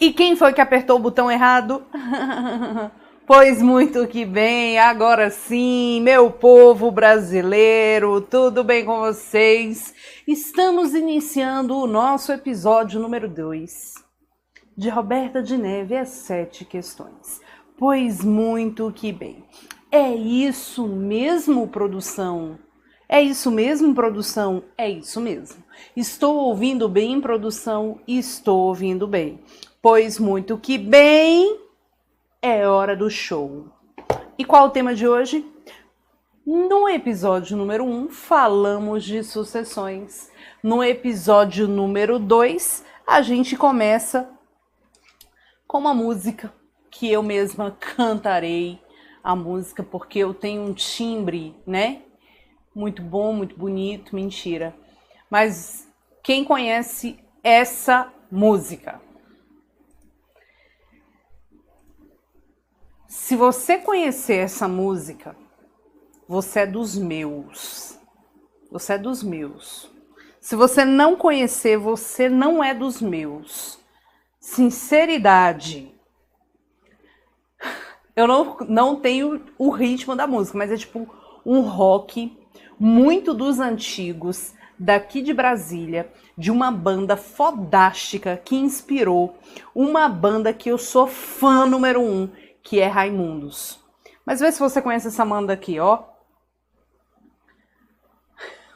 E quem foi que apertou o botão errado? Pois muito que bem, agora sim, meu povo brasileiro, tudo bem com vocês? Estamos iniciando o nosso episódio número 2 de Roberta de Neve, as 7 questões. Pois muito que bem. É isso mesmo, produção? É isso mesmo, produção? É isso mesmo. Estou ouvindo bem, produção? Estou ouvindo bem. Pois muito que bem, é hora do show. E qual o tema de hoje? No episódio número 1, falamos de sucessões. No episódio número 2, a gente começa com uma música que eu mesma cantarei. A música porque eu tenho um timbre, né? Muito bom, muito bonito, mentira. Mas quem conhece essa música? Se você conhecer essa música, você é dos meus. Você é dos meus. Se você não conhecer, você não é dos meus. Sinceridade. Eu não tenho o ritmo da música, mas é tipo um rock muito dos antigos, daqui de Brasília, de uma banda fodástica que inspirou uma banda que eu sou fã número 1, que é Raimundos. Mas vê se você conhece essa banda aqui, ó.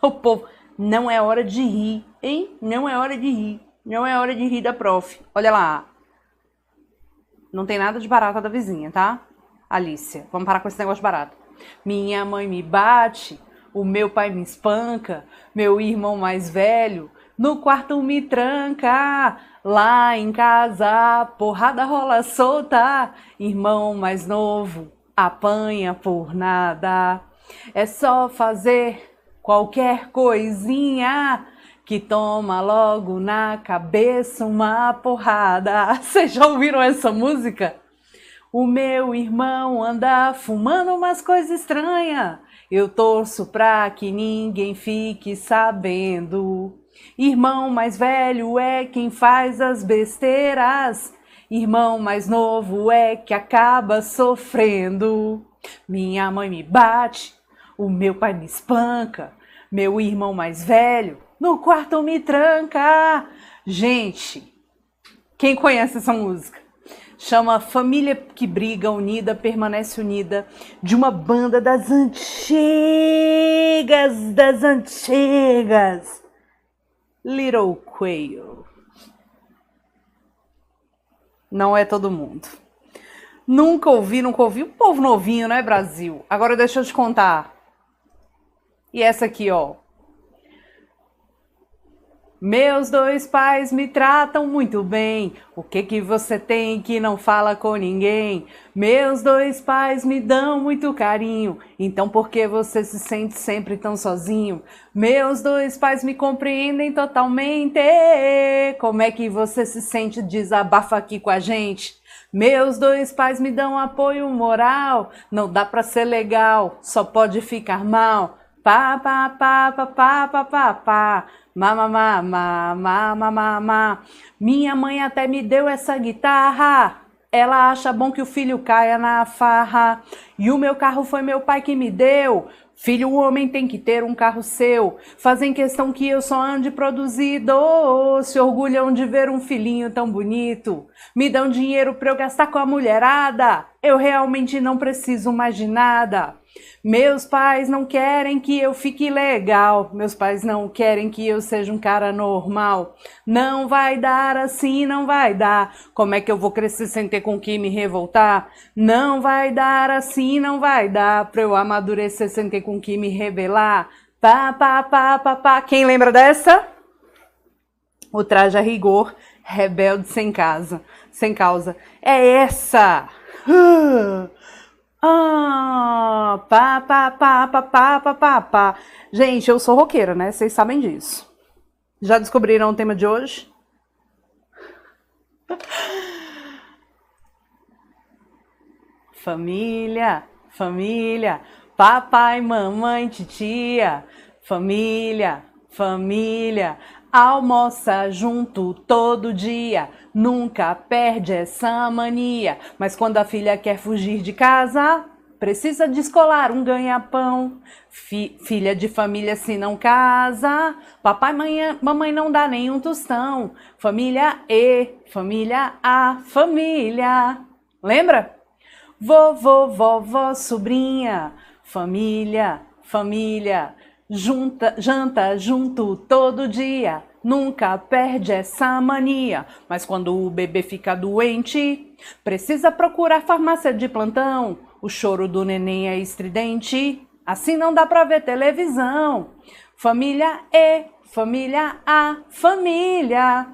O povo, não é hora de rir, hein? Não é hora de rir. Não é hora de rir da prof. Olha lá. Não tem nada de barata da vizinha, tá? Alicia, vamos parar com esse negócio de barata. Minha mãe me bate, o meu pai me espanca, meu irmão mais velho no quarto me tranca. Lá em casa, porrada rola solta, irmão mais novo apanha por nada. É só fazer qualquer coisinha que toma logo na cabeça uma porrada. Vocês já ouviram essa música? O meu irmão anda fumando umas coisas estranhas. Eu torço pra que ninguém fique sabendo. Irmão mais velho é quem faz as besteiras. Irmão mais novo é que acaba sofrendo. Minha mãe me bate, o meu pai me espanca. Meu irmão mais velho no quarto me tranca. Gente, quem conhece essa música? Chama Família que Briga Unida Permanece Unida, de uma banda das antigas, Little Quail. Não é todo mundo. Nunca ouvi. O povo novinho, né, Brasil? Agora deixa eu te contar. E essa aqui, ó. Meus dois pais me tratam muito bem. O que você tem que não fala com ninguém? Meus dois pais me dão muito carinho. Então por que você se sente sempre tão sozinho? Meus dois pais me compreendem totalmente. Como é que você se sente? Desabafa aqui com a gente. Meus dois pais me dão apoio moral. Não dá pra ser legal, só pode ficar mal. Pá, pá, pá, pá, pá, pá, pá, pá. Má. Minha mãe até me deu essa guitarra. Ela acha bom que o filho caia na farra. E o meu carro foi meu pai que me deu. Filho, o homem tem que ter um carro seu. Fazem questão que eu só ande produzido. Se orgulham de ver um filhinho tão bonito. Me dão dinheiro pra eu gastar com a mulherada. Eu realmente não preciso mais de nada. Meus pais não querem que eu fique legal. Meus pais não querem que eu seja um cara normal. Não vai dar assim, não vai dar. Como é que eu vou crescer sem ter com que me revoltar? Não vai dar assim, não vai dar. Pra eu amadurecer sem ter com que me rebelar. Pá, pá, pá, pá, pá. Quem lembra dessa? O Traje a Rigor, Rebelde sem causa. É essa! Pá, pá, pá, pá, pá, pá, pá, pá. Gente, eu sou roqueira, né? Vocês sabem disso. Já descobriram o tema de hoje? Família, família, papai, mamãe, titia. Família, família. Almoça junto todo dia, nunca perde essa mania. Mas quando a filha quer fugir de casa, precisa descolar um ganha-pão. Filha de família se não casa, papai e mamãe não dá nenhum tostão. Família E, família A, família. Lembra? Vovô, vovó, sobrinha, família, família. Janta junto todo dia, nunca perde essa mania. Mas quando o bebê fica doente, precisa procurar farmácia de plantão. O choro do neném é estridente, assim não dá pra ver televisão. Família E, família A, família.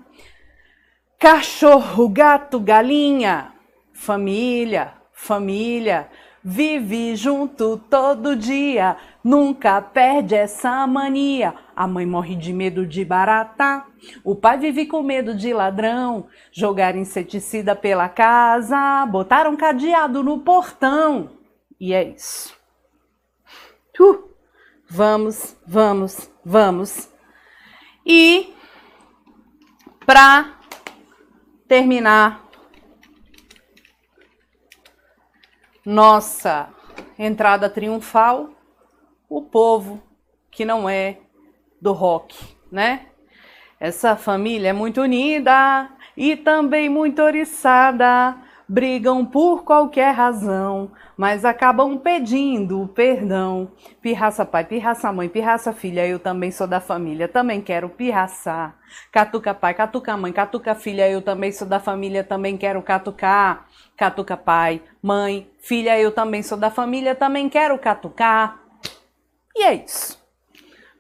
Cachorro, gato, galinha, família, família. Vive junto todo dia, nunca perde essa mania. A mãe morre de medo de barata, o pai vive com medo de ladrão. Jogaram inseticida pela casa, botaram cadeado no portão. E é isso. Vamos, vamos, vamos. E para terminar nossa entrada triunfal, o povo que não é do rock, né? Essa família é muito unida e também muito oriçada, brigam por qualquer razão, mas acabam pedindo perdão. Pirraça pai, pirraça mãe, pirraça filha, eu também sou da família, também quero pirraçar. Catuca pai, catuca mãe, catuca filha, eu também sou da família, também quero catucar. Catuca pai, mãe, filha, eu também sou da família, também quero catucar. E é isso.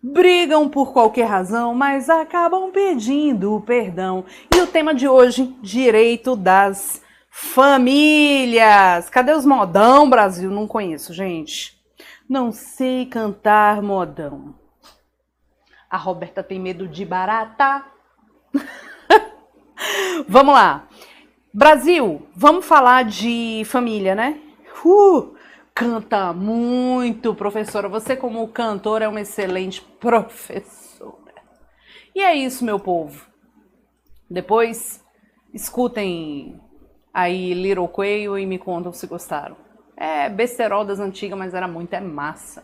Brigam por qualquer razão, mas acabam pedindo perdão. E o tema de hoje, direito das famílias. Cadê os modão, Brasil? Não conheço, gente. Não sei cantar modão. A Roberta tem medo de barata. Vamos lá. Brasil, vamos falar de família, né? Canta muito, professora. Você, como cantora, é uma excelente professora. E é isso, meu povo. Depois, escutem aí Little Quail e me contam se gostaram. É besterol das antigas, mas era muito, é massa.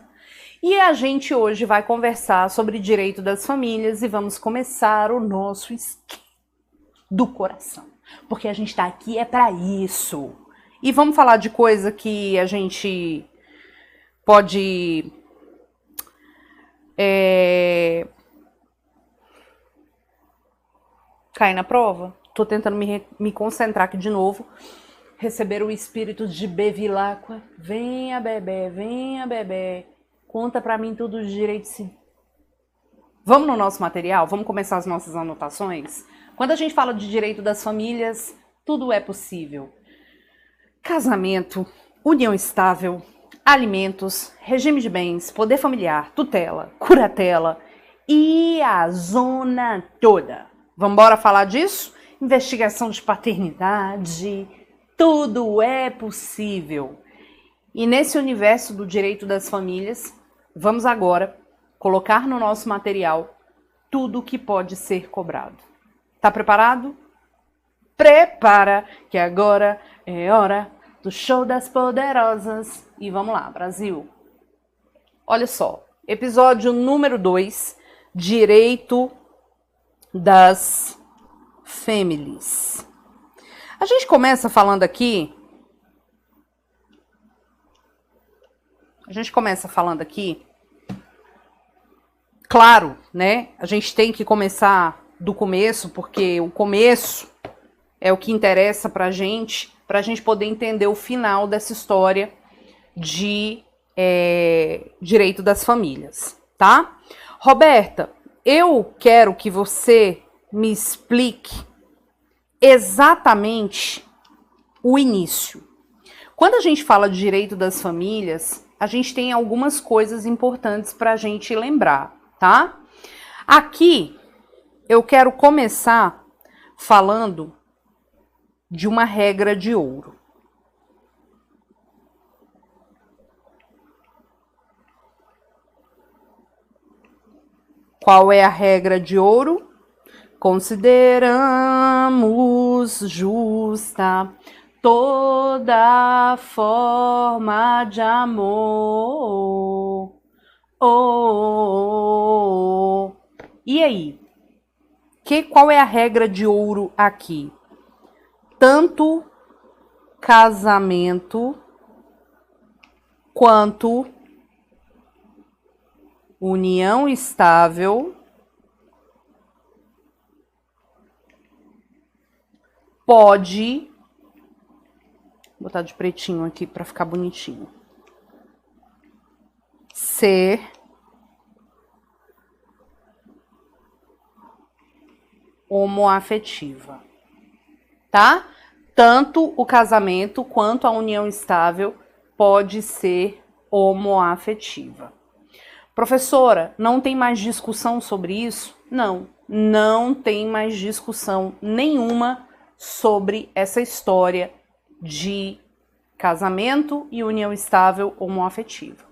E a gente hoje vai conversar sobre direito das famílias e vamos começar o nosso esquema do coração. Porque a gente tá aqui é para isso. E vamos falar de coisa que a gente pode cair na prova. Tô tentando me concentrar aqui de novo. Receber o espírito de Bevilacqua. Venha, bebê. Conta pra mim tudo de direito. Vamos no nosso material? Vamos começar as nossas anotações? Quando a gente fala de direito das famílias, tudo é possível. Casamento, união estável, alimentos, regime de bens, poder familiar, tutela, curatela e a zona toda. Vamos embora falar disso? Investigação de paternidade, tudo é possível. E nesse universo do direito das famílias, vamos agora colocar no nosso material tudo que pode ser cobrado. Tá preparado? Prepara, que agora é hora do show das poderosas. E vamos lá, Brasil. Olha só, episódio número 2, direito das famílias. A gente começa falando aqui claro, né? A gente tem que começar do começo, porque o começo é o que interessa pra gente poder entender o final dessa história de direito das famílias, tá? Roberta, eu quero que você me explique exatamente o início. Quando a gente fala de direito das famílias, a gente tem algumas coisas importantes para a gente lembrar, tá? Aqui eu quero começar falando de uma regra de ouro. Qual é a regra de ouro? Consideramos justa toda forma de amor. Oh. E aí? Qual é a regra de ouro aqui? Tanto casamento quanto união estável pode, vou botar de pretinho aqui para ficar bonitinho, ser homoafetiva, tá? Tanto o casamento quanto a união estável pode ser homoafetiva. Professora, não tem mais discussão sobre isso? Não, não tem mais discussão nenhuma sobre essa história de casamento e união estável homoafetiva,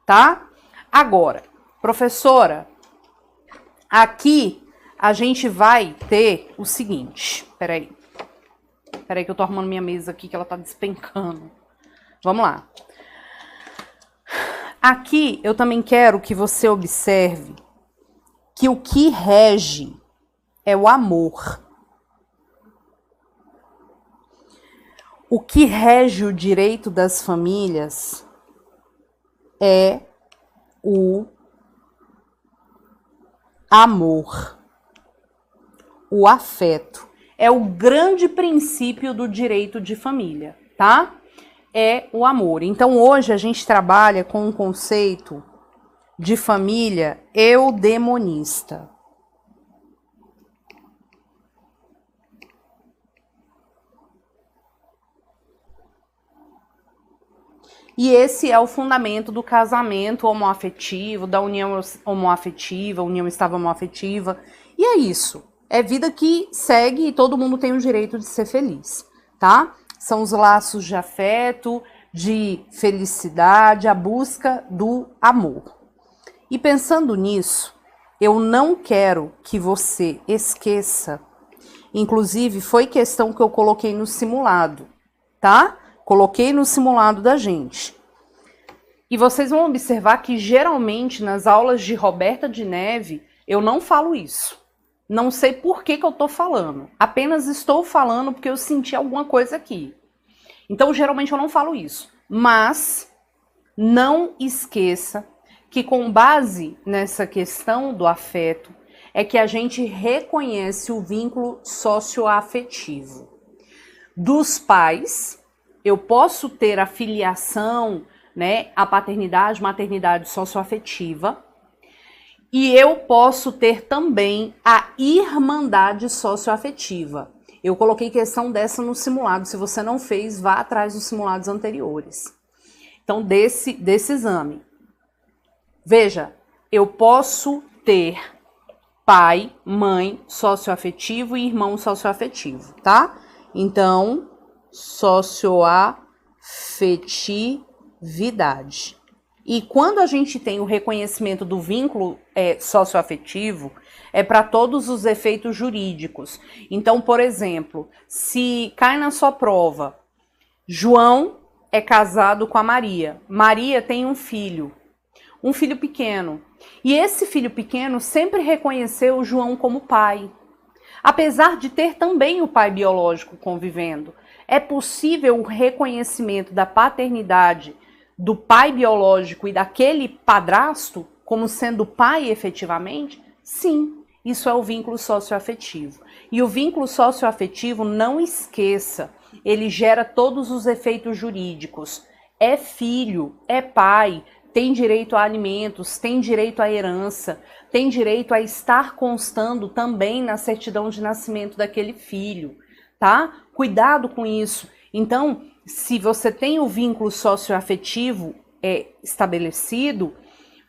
tá? Agora, professora, aqui a gente vai ter o seguinte, peraí que eu tô arrumando minha mesa aqui que ela tá despencando. Vamos lá. Aqui eu também quero que você observe que o que rege é o amor. O que rege o direito das famílias é o amor, o afeto. É o grande princípio do direito de família, tá? É o amor. Então hoje a gente trabalha com um conceito de família eudemonista. E esse é o fundamento do casamento homoafetivo, da união homoafetiva, união estável homoafetiva. E é isso. É vida que segue e todo mundo tem o direito de ser feliz, tá? São os laços de afeto, de felicidade, a busca do amor. E pensando nisso, eu não quero que você esqueça, inclusive foi questão que eu coloquei no simulado, tá? Coloquei no simulado da gente. E vocês vão observar que geralmente nas aulas de Roberta de Neve eu não falo isso. Não sei por que eu tô falando. Apenas estou falando porque eu senti alguma coisa aqui. Então, geralmente eu não falo isso. Mas não esqueça que com base nessa questão do afeto é que a gente reconhece o vínculo socioafetivo. Dos pais, eu posso ter a filiação, né, a paternidade, maternidade socioafetiva. E eu posso ter também a irmandade socioafetiva. Eu coloquei questão dessa no simulado. Se você não fez, vá atrás dos simulados anteriores. Então, desse exame. Veja, eu posso ter pai, mãe socioafetivo e irmão socioafetivo, tá? Então, socioafetividade. E quando a gente tem o reconhecimento do vínculo socioafetivo, é para todos os efeitos jurídicos. Então, por exemplo, se cai na sua prova, João é casado com a Maria. Maria tem um filho pequeno. E esse filho pequeno sempre reconheceu o João como pai. Apesar de ter também o pai biológico convivendo, é possível o reconhecimento da paternidade do pai biológico e daquele padrasto como sendo pai efetivamente? Sim, isso é o vínculo socioafetivo. E o vínculo socioafetivo, não esqueça, ele gera todos os efeitos jurídicos. É filho, é pai, tem direito a alimentos, tem direito à herança, tem direito a estar constando também na certidão de nascimento daquele filho, tá? Cuidado com isso. Então, se você tem o vínculo socioafetivo estabelecido,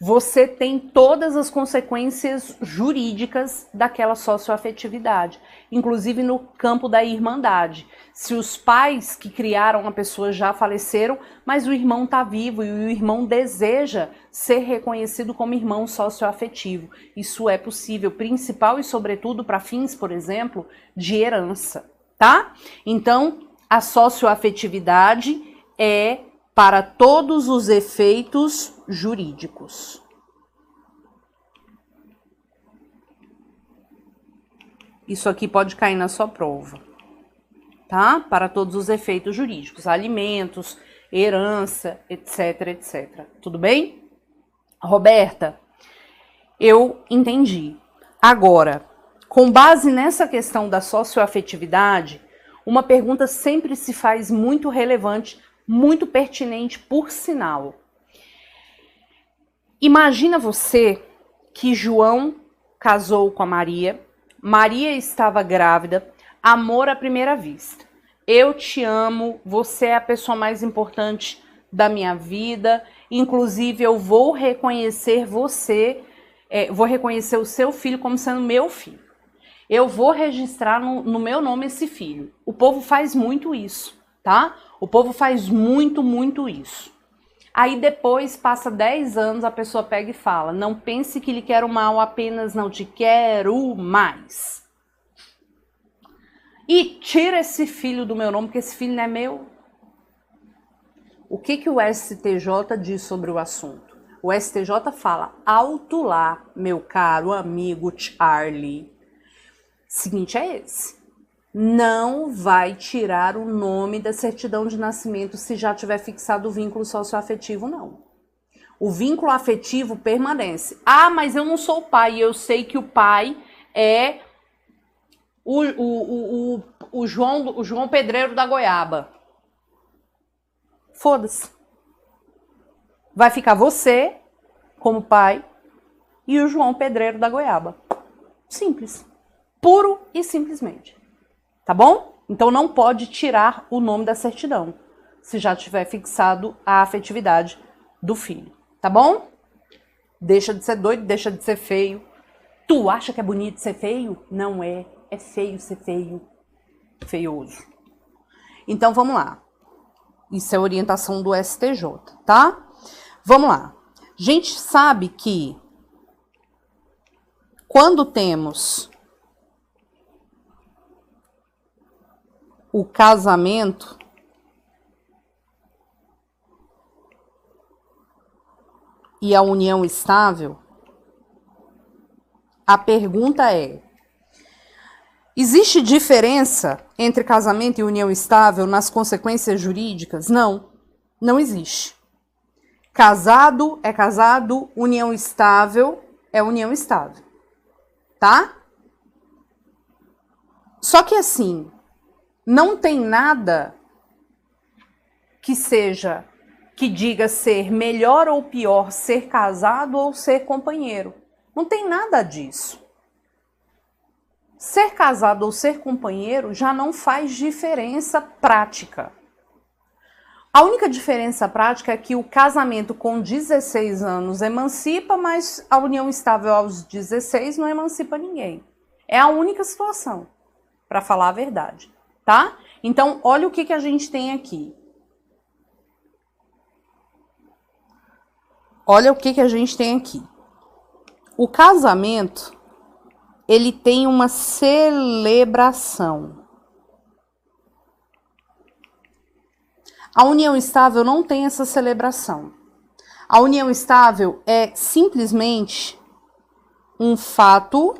você tem todas as consequências jurídicas daquela socioafetividade, inclusive no campo da irmandade. Se os pais que criaram a pessoa já faleceram, mas o irmão está vivo e o irmão deseja ser reconhecido como irmão socioafetivo. Isso é possível, principal e sobretudo para fins, por exemplo, de herança, tá? Então, a socioafetividade é para todos os efeitos jurídicos. Isso aqui pode cair na sua prova, tá? Para todos os efeitos jurídicos, alimentos, herança, etc, etc. Tudo bem? Roberta, eu entendi. Agora, com base nessa questão da socioafetividade, uma pergunta sempre se faz muito relevante, muito pertinente, por sinal. Imagina você que João casou com a Maria, Maria estava grávida, amor à primeira vista. Eu te amo, você é a pessoa mais importante da minha vida, inclusive eu vou reconhecer você, vou reconhecer o seu filho como sendo meu filho. Eu vou registrar no meu nome esse filho. O povo faz muito isso, tá? O povo faz muito isso. Aí depois, passa 10 anos, a pessoa pega e fala: não pense que lhe quero mal, apenas não te quero mais. E tira esse filho do meu nome, porque esse filho não é meu. O que o STJ diz sobre o assunto? O STJ fala: alto lá, meu caro amigo Charlie. Seguinte é esse: não vai tirar o nome da certidão de nascimento se já tiver fixado o vínculo socioafetivo, não. O vínculo afetivo permanece. Ah, mas eu não sou o pai, eu sei que o pai é o João Pedreiro da Goiaba. Foda-se. Vai ficar você como pai e o João Pedreiro da Goiaba. Simples. Puro e simplesmente. Tá bom? Então não pode tirar o nome da certidão, se já tiver fixado a afetividade do filho. Tá bom? Deixa de ser doido, deixa de ser feio. Tu acha que é bonito ser feio? Não é. É feio ser feio. Feioso. Então vamos lá. Isso é orientação do STJ, tá? Vamos lá. A gente sabe que quando temos o casamento, e a união estável, a pergunta é: existe diferença entre casamento e união estável nas consequências jurídicas? Não, não existe. Casado é casado, união estável é união estável, tá? Só que assim, não tem nada que diga ser melhor ou pior ser casado ou ser companheiro. Não tem nada disso. Ser casado ou ser companheiro já não faz diferença prática. A única diferença prática é que o casamento com 16 anos emancipa, mas a união estável aos 16 não emancipa ninguém. É a única situação, para falar a verdade, tá? Então, olha o que a gente tem aqui. Olha o que a gente tem aqui. O casamento, ele tem uma celebração. A união estável não tem essa celebração. A união estável é simplesmente um fato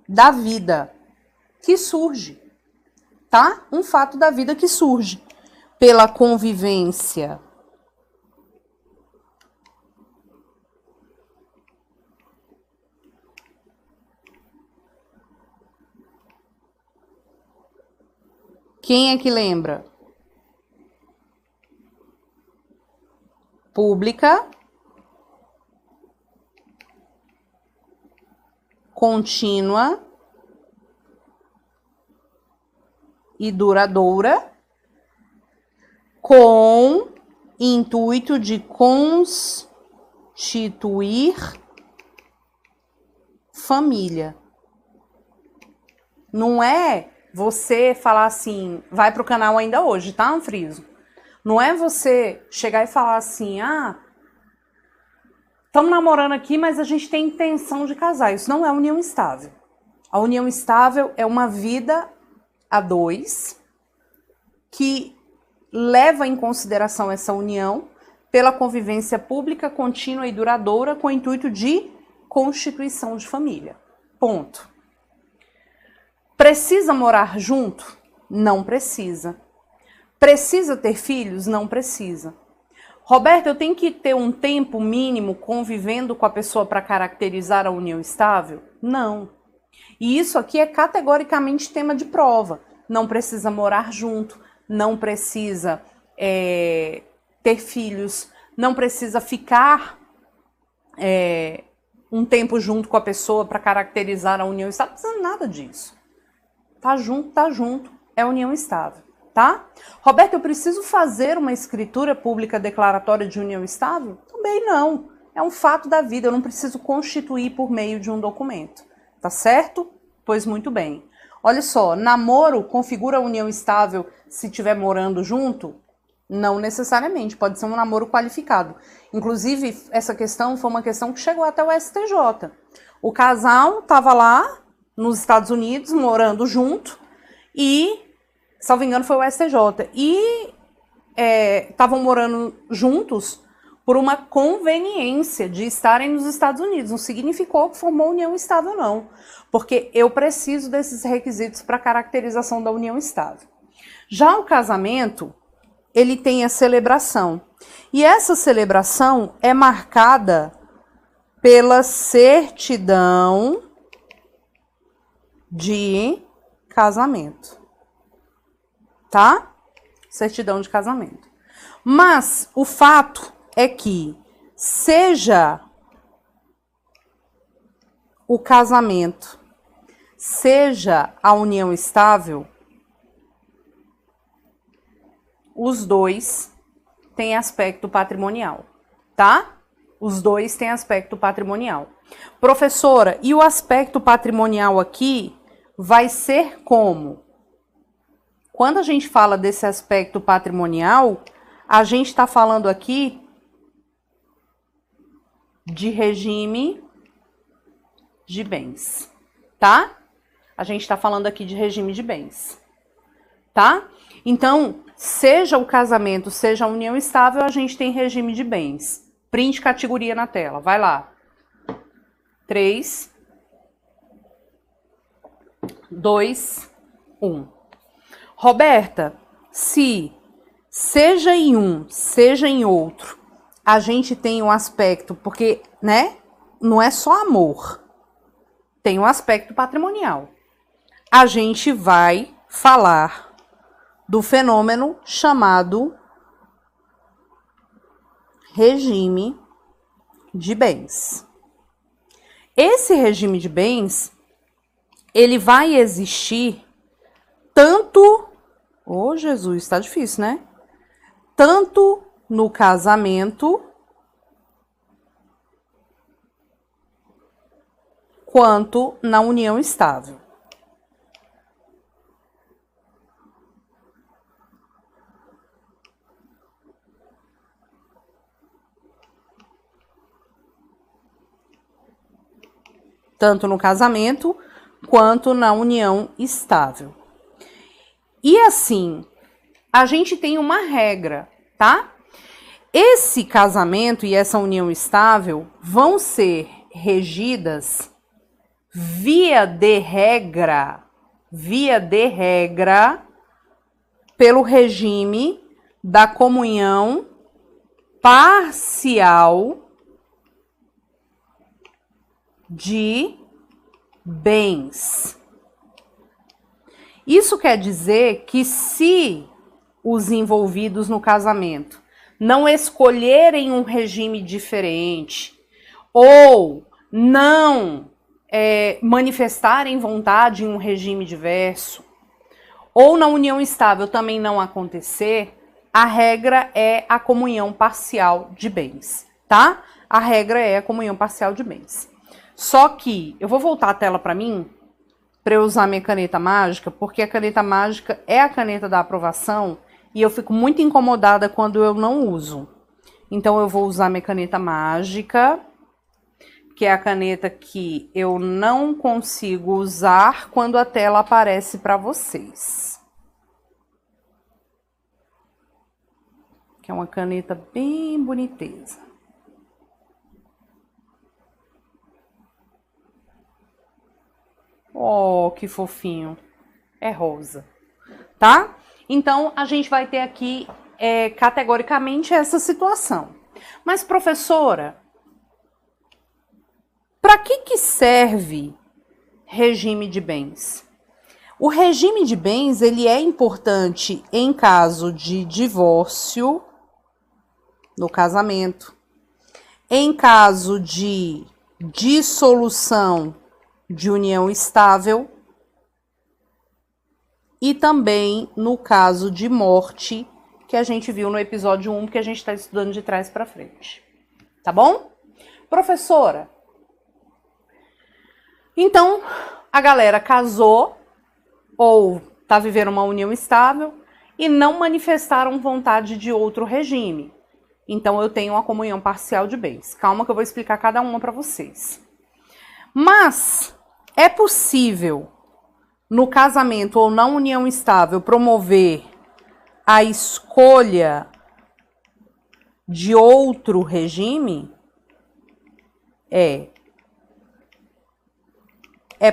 da vida que surge, tá? Um fato da vida que surge pela convivência Quem é que lembra? Pública, contínua e duradoura com intuito de constituir família. Não é você falar assim, vai pro canal ainda hoje, tá, Anfriso? Não é você chegar e falar assim, estamos namorando aqui, mas a gente tem intenção de casar. Isso não é união estável. A união estável é uma vida a dois que leva em consideração essa união pela convivência pública, contínua e duradoura com o intuito de constituição de família. Ponto. Precisa morar junto? Não precisa. Precisa ter filhos? Não precisa. Roberto, eu tenho que ter um tempo mínimo convivendo com a pessoa para caracterizar a união estável? Não. E isso aqui é categoricamente tema de prova. Não precisa morar junto, não precisa ter filhos, não precisa ficar um tempo junto com a pessoa para caracterizar a união estável. Não precisa nada disso. Tá junto, é união estável, tá? Roberto, eu preciso fazer uma escritura pública declaratória de união estável? Também não. É um fato da vida, eu não preciso constituir por meio de um documento. Tá certo? Pois muito bem. Olha só, namoro configura união estável se estiver morando junto? Não necessariamente, pode ser um namoro qualificado. Inclusive, essa questão foi uma questão que chegou até o STJ. O casal estava lá nos Estados Unidos, morando junto, e, salvo engano, foi o STJ. E estavam morando juntos por uma conveniência de estarem nos Estados Unidos. Não significou que formou união estável, não. Porque eu preciso desses requisitos para caracterização da união estável. Já o casamento, ele tem a celebração. E essa celebração é marcada pela certidão de casamento. Tá? Certidão de casamento. Mas o fato é que, seja o casamento, seja a união estável, os dois têm aspecto patrimonial, tá? Os dois têm aspecto patrimonial. Professora, e o aspecto patrimonial aqui vai ser como? Quando a gente fala desse aspecto patrimonial, a gente está falando aqui de regime de bens, tá? A gente está falando aqui de regime de bens, tá? Então, seja o casamento, seja a união estável, a gente tem regime de bens. Print categoria na tela, vai lá. 3, 2, 1. Roberta, se seja em um, seja em outro, a gente tem um aspecto, porque, né, não é só amor, tem um aspecto patrimonial. A gente vai falar do fenômeno chamado regime de bens. Esse regime de bens, ele vai existir tanto... Oh, Jesus, tá difícil, né? Tanto no casamento quanto na união estável. Tanto no casamento quanto na união estável. E assim, a gente tem uma regra, tá? Esse casamento e essa união estável vão ser regidas via de regra, pelo regime da comunhão parcial de bens. Isso quer dizer que se os envolvidos no casamento não escolherem um regime diferente ou não manifestarem vontade em um regime diverso, ou na união estável também não acontecer, a regra é a comunhão parcial de bens, tá? A regra é a comunhão parcial de bens. Só que, eu vou voltar a tela para mim, para eu usar minha caneta mágica, porque a caneta mágica é a caneta da aprovação e eu fico muito incomodada quando eu não uso. Então, eu vou usar minha caneta mágica, que é a caneta que eu não consigo usar quando a tela aparece para vocês. Que é uma caneta bem boniteza. Oh, que fofinho. É rosa, tá? Então, a gente vai ter aqui, categoricamente, essa situação. Mas, professora, para que serve regime de bens? O regime de bens, ele é importante em caso de divórcio no casamento, em caso de dissolução de união estável e também no caso de morte, que a gente viu no episódio 1, que a gente está estudando de trás para frente. Tá bom? Professora, então a galera casou ou tá vivendo uma união estável e não manifestaram vontade de outro regime. Então eu tenho uma comunhão parcial de bens. Calma que eu vou explicar cada uma para vocês. Mas é possível, no casamento ou na união estável, promover a escolha de outro regime? É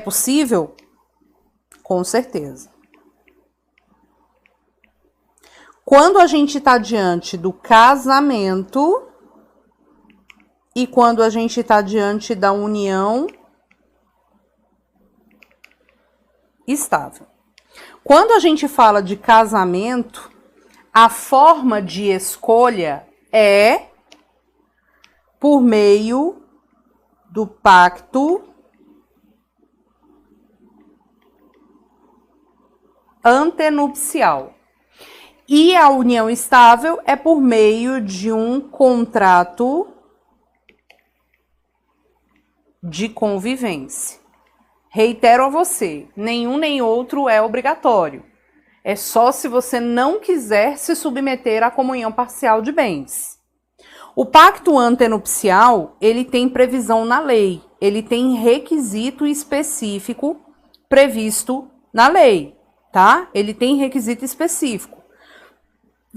possível? Com certeza. Quando a gente está diante do casamento e quando a gente está diante da união estável. Quando a gente fala de casamento, a forma de escolha é por meio do pacto antenupcial. E a união estável é por meio de um contrato de convivência. Reitero a você, nenhum nem outro é obrigatório. É só se você não quiser se submeter à comunhão parcial de bens. O pacto antenupcial, ele tem previsão na lei, ele tem requisito específico previsto na lei, tá? Ele tem requisito específico.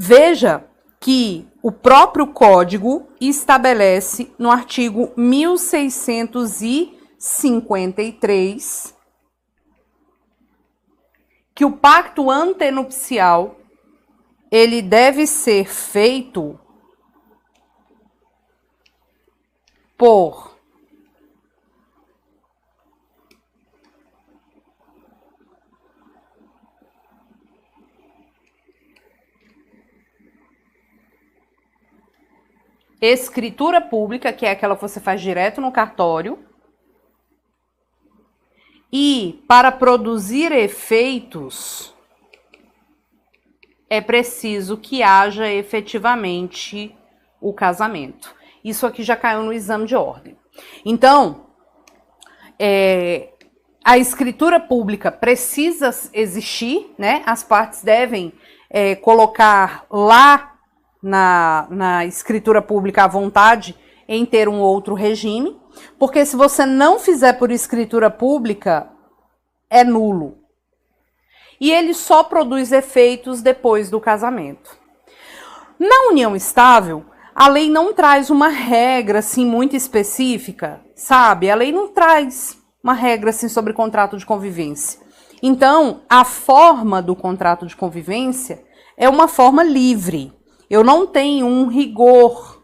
Veja que o próprio Código estabelece no artigo 1653 que o pacto antenupcial ele deve ser feito por escritura pública, que é aquela que você faz direto no cartório, e para produzir efeitos é preciso que haja efetivamente o casamento. Isso aqui já caiu no exame de ordem. Então, a escritura pública precisa existir, né? As partes devem colocar lá na escritura pública à vontade em ter um outro regime, porque se você não fizer por escritura pública, é nulo. E ele só produz efeitos depois do casamento. Na união estável, a lei não traz uma regra assim muito específica, sabe? A lei não traz uma regra assim sobre contrato de convivência. Então, a forma do contrato de convivência é uma forma livre. Eu não tenho um rigor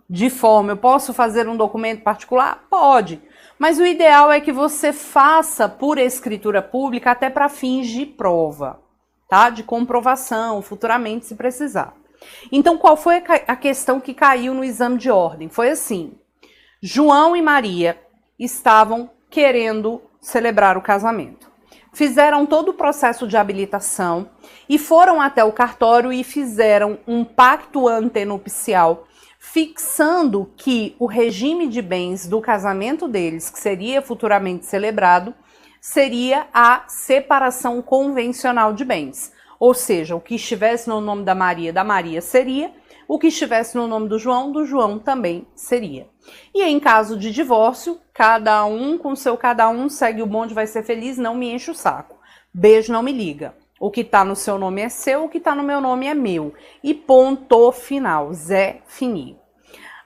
de forma. Eu posso fazer um documento particular? Pode. Mas o ideal é que você faça por escritura pública até para fins de prova, tá? De comprovação, futuramente, se precisar. Então, qual foi a questão que caiu no exame de ordem? Foi assim: João e Maria estavam querendo celebrar o casamento. fizeram todo o processo de habilitação e foram até o cartório e fizeram um pacto antenupcial, fixando que o regime de bens do casamento deles, que seria futuramente celebrado, seria a separação convencional de bens. Ou seja, o que estivesse no nome da Maria seria, o que estivesse no nome do João também seria. E em caso de divórcio, cada um com seu cada um, segue o bonde, vai ser feliz, não me enche o saco. Beijo, não me liga. O que tá no seu nome é seu, o que tá no meu nome é meu. E ponto final, Zé Fini.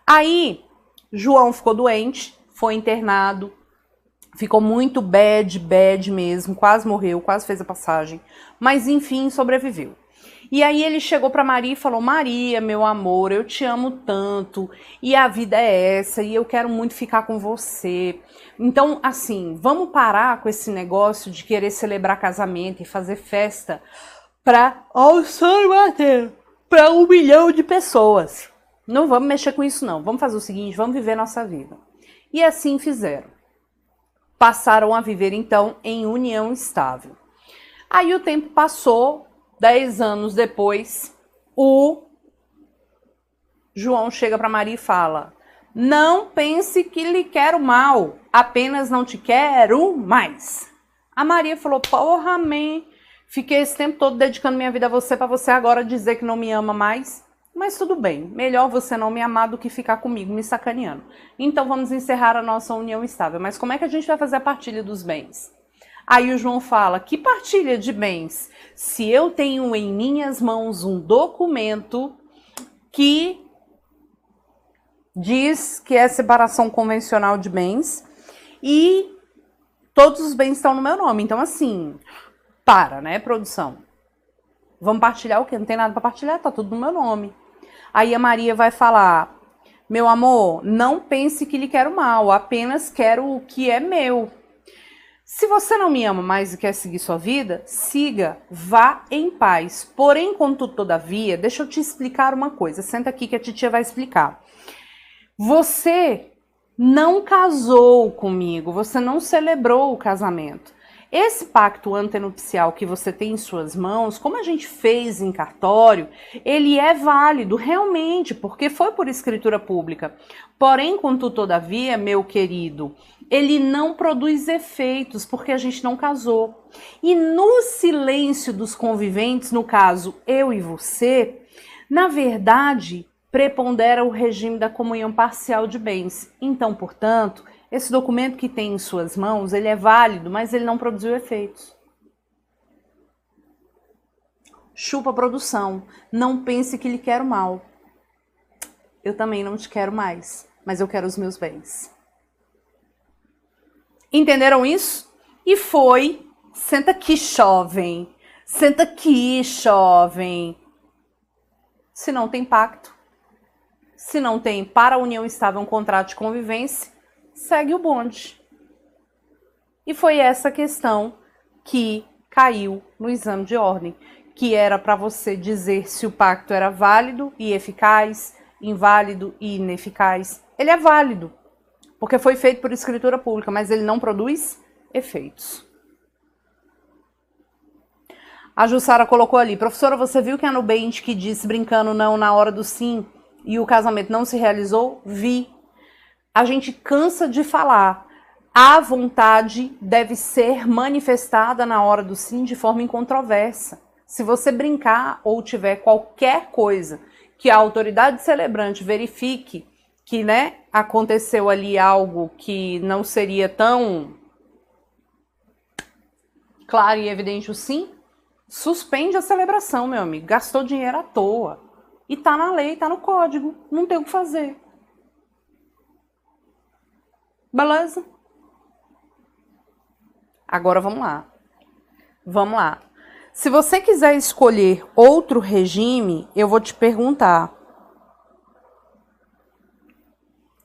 Aí, João ficou doente, foi internado, ficou muito bad mesmo, quase morreu, quase fez a passagem, mas enfim, sobreviveu. E aí ele chegou para Maria e falou: Maria, meu amor, eu te amo tanto, e a vida é essa, e eu quero muito ficar com você. Então, assim, vamos parar com esse negócio de querer celebrar casamento e fazer festa para para 1 milhão de pessoas. Não vamos mexer com isso não, vamos fazer o seguinte, vamos viver nossa vida. E assim fizeram. Passaram a viver, então, em união estável. Aí o tempo passou, 10 anos depois, o João chega para Maria e fala: não pense que lhe quero mal, apenas não te quero mais. A Maria falou: porra, man, fiquei esse tempo todo dedicando minha vida a você para você agora dizer que não me ama mais. Mas tudo bem, melhor você não me amar do que ficar comigo me sacaneando. Então vamos encerrar a nossa união estável. Mas como é que a gente vai fazer a partilha dos bens? Aí o João fala: que partilha de bens? Se eu tenho em minhas mãos um documento que diz que é separação convencional de bens e todos os bens estão no meu nome. Então assim, para, né, produção? Vamos partilhar o quê? Não tem nada para partilhar, tá tudo no meu nome. Aí a Maria vai falar: meu amor, não pense que lhe quero mal, apenas quero o que é meu. Se você não me ama mais e quer seguir sua vida, siga, vá em paz. Porém, contudo, todavia, deixa eu te explicar uma coisa. Senta aqui que a titia vai explicar. Você não casou comigo, você não celebrou o casamento. Esse pacto antenupcial que você tem em suas mãos, como a gente fez em cartório, ele é válido realmente, porque foi por escritura pública. Porém, contudo, todavia, meu querido, ele não produz efeitos porque a gente não casou. E no silêncio dos conviventes, no caso eu e você, na verdade, prepondera o regime da comunhão parcial de bens. Então, portanto, esse documento que tem em suas mãos, ele é válido, mas ele não produziu efeitos. Chupa a produção. Não pense que lhe quero mal. Eu também não te quero mais, mas eu quero os meus bens. Entenderam isso? E foi, senta aqui, jovem. Senta aqui, jovem. Se não tem pacto, se não tem para a união estável um contrato de convivência, segue o bonde. E foi essa questão que caiu no exame de ordem, que era para você dizer se o pacto era válido e eficaz, inválido e ineficaz. Ele é válido, porque foi feito por escritura pública, mas ele não produz efeitos. A Jussara colocou ali: professora, você viu que a Nubente que disse brincando não na hora do sim e o casamento não se realizou? Vi. A gente cansa de falar. A vontade deve ser manifestada na hora do sim de forma incontroversa. Se você brincar ou tiver qualquer coisa que a autoridade celebrante verifique que, né, aconteceu ali algo que não seria tão claro e evidente o sim, suspende a celebração, meu amigo. Gastou dinheiro à toa. E tá na lei, tá no código. Não tem o que fazer. Beleza? Agora vamos lá. Vamos lá. Se você quiser escolher outro regime, eu vou te perguntar: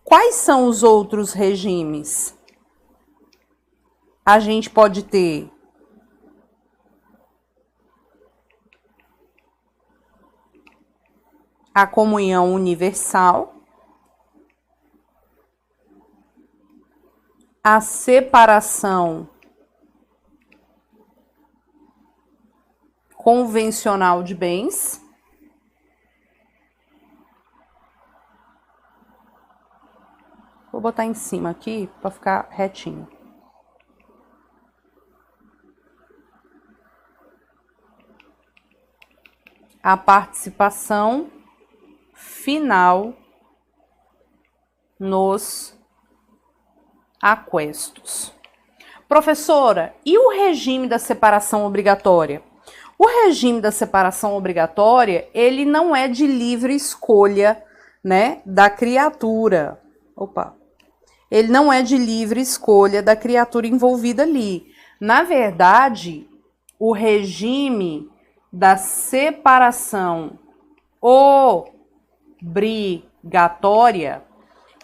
quais são os outros regimes? A gente pode ter a comunhão universal, a separação convencional de bens. Vou botar em cima aqui para ficar retinho. A participação final nos aquestos. Professora, e o regime da separação obrigatória? O regime da separação obrigatória, ele não é de livre escolha, né, da criatura. Ele não é de livre escolha da criatura envolvida ali. Na verdade, o regime da separação obrigatória,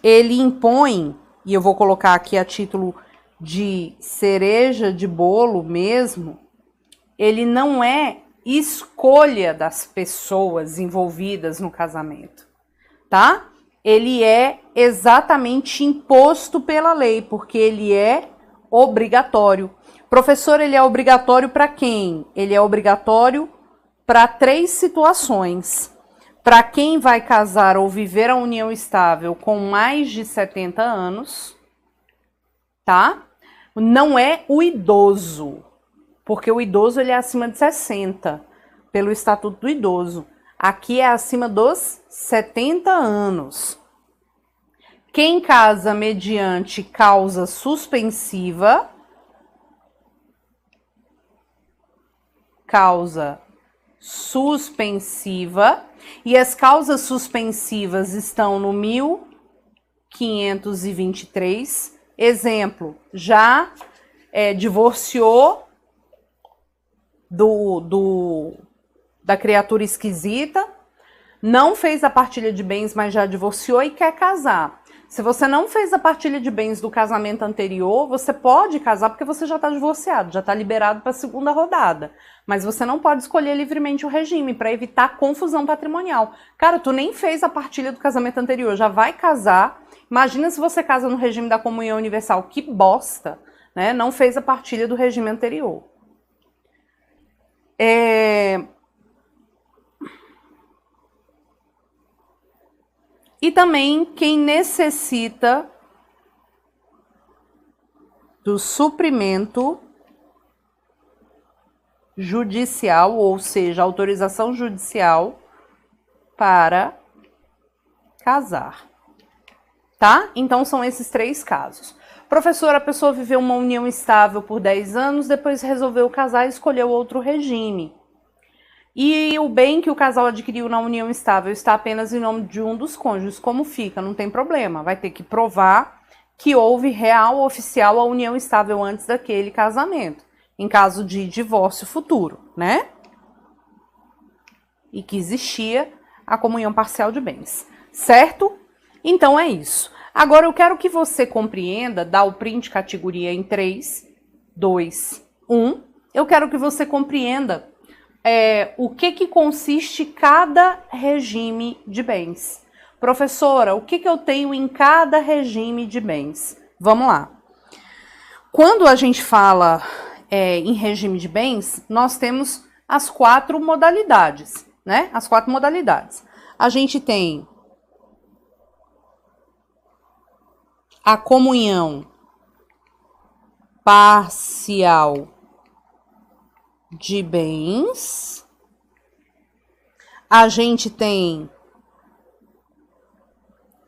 ele impõe, e eu vou colocar aqui a título de cereja de bolo mesmo, ele não é escolha das pessoas envolvidas no casamento, tá? Ele é exatamente imposto pela lei, porque ele é obrigatório. Professor, ele é obrigatório para quem? Ele é obrigatório para 3 situações. Para quem vai casar ou viver a união estável com mais de 70 anos, tá? Não é o idoso, porque o idoso ele é acima de 60, pelo Estatuto do Idoso. Aqui é acima dos 70 anos. Quem casa mediante causa suspensiva, e as causas suspensivas estão no 1523. Exemplo, já divorciou da criatura esquisita, não fez a partilha de bens, mas já divorciou e quer casar. Se você não fez a partilha de bens do casamento anterior, você pode casar porque você já está divorciado, já está liberado para a segunda rodada. Mas você não pode escolher livremente o regime para evitar confusão patrimonial. Cara, tu nem fez a partilha do casamento anterior, já vai casar. Imagina se você casa no regime da comunhão universal, que bosta, né? Não fez a partilha do regime anterior. E também quem necessita do suprimento judicial, ou seja, autorização judicial para casar. Tá? Então são esses 3 casos. Professor, a pessoa viveu uma união estável por 10 anos, depois resolveu casar e escolheu outro regime. E o bem que o casal adquiriu na união estável está apenas em nome de um dos cônjuges. Como fica? Não tem problema. Vai ter que provar que houve real oficial a união estável antes daquele casamento, em caso de divórcio futuro, né? E que existia a comunhão parcial de bens, certo? Então é isso. Agora eu quero que você compreenda, dá o print categoria em 3, 2, 1. Eu quero que você compreenda o que consiste cada regime de bens. Professora, o que eu tenho em cada regime de bens? Vamos lá. Quando a gente fala em regime de bens, nós temos as 4 modalidades, né? As 4 modalidades. A gente tem a comunhão parcial de bens, a gente tem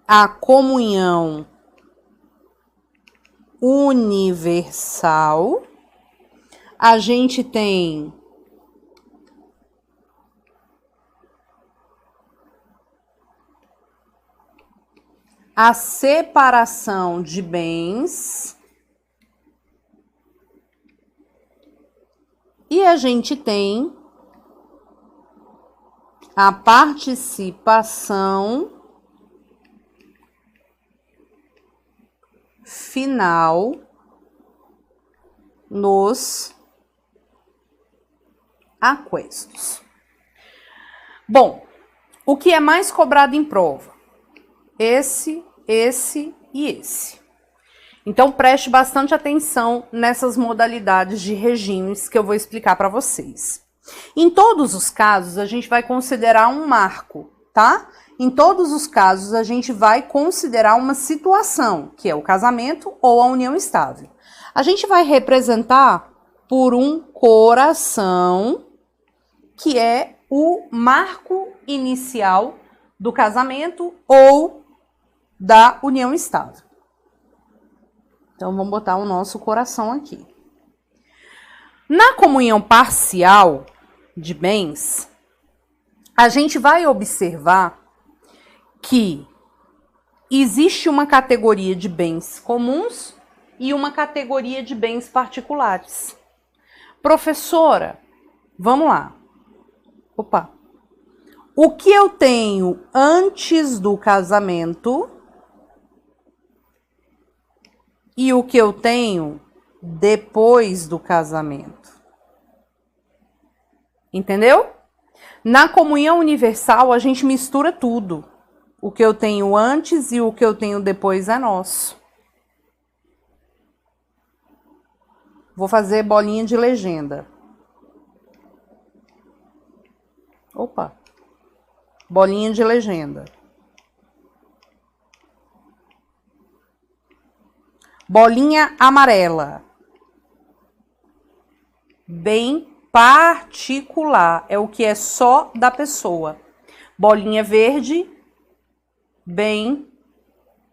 a comunhão universal, a gente tem a separação de bens e a gente tem a participação final nos aquestos. Bom, o que é mais cobrado em prova? Esse e esse. Então, preste bastante atenção nessas modalidades de regimes que eu vou explicar para vocês. Em todos os casos, a gente vai considerar um marco, tá? Em todos os casos, a gente vai considerar uma situação, que é o casamento ou a união estável. A gente vai representar por um coração, que é o marco inicial do casamento ou da união estável. Então, vamos botar o nosso coração aqui. Na comunhão parcial de bens, a gente vai observar que existe uma categoria de bens comuns e uma categoria de bens particulares. Professora, vamos lá. Opa. O que eu tenho antes do casamento e o que eu tenho depois do casamento. Entendeu? Na comunhão universal, a gente mistura tudo. O que eu tenho antes e o que eu tenho depois é nosso. Vou fazer bolinha de legenda. Opa! Bolinha de legenda. Bolinha amarela. Bem particular. É o que é só da pessoa. Bolinha verde. Bem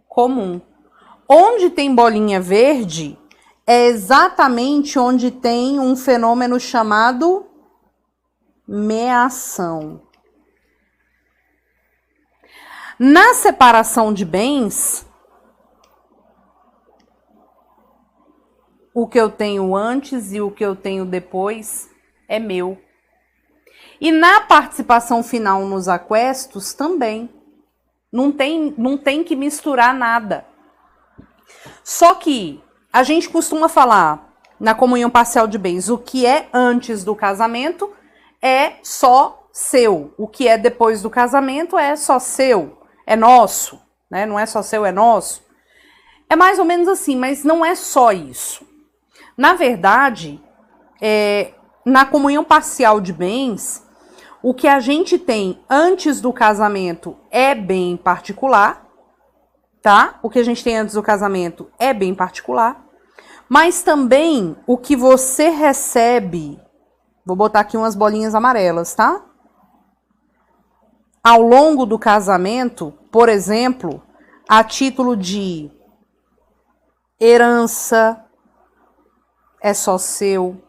comum. Onde tem bolinha verde é exatamente onde tem um fenômeno chamado meação. Na separação de bens, o que eu tenho antes e o que eu tenho depois é meu. E na participação final nos aquestos também. Não tem que misturar nada. Só que a gente costuma falar na comunhão parcial de bens, o que é antes do casamento é só seu. O que é depois do casamento é só seu, é nosso, né? Não é só seu, é nosso. É mais ou menos assim, mas não é só isso. Na verdade, na comunhão parcial de bens, o que a gente tem antes do casamento é bem particular, tá? O que a gente tem antes do casamento é bem particular, mas também o que você recebe, vou botar aqui umas bolinhas amarelas, tá? Ao longo do casamento, por exemplo, a título de herança, é só seu.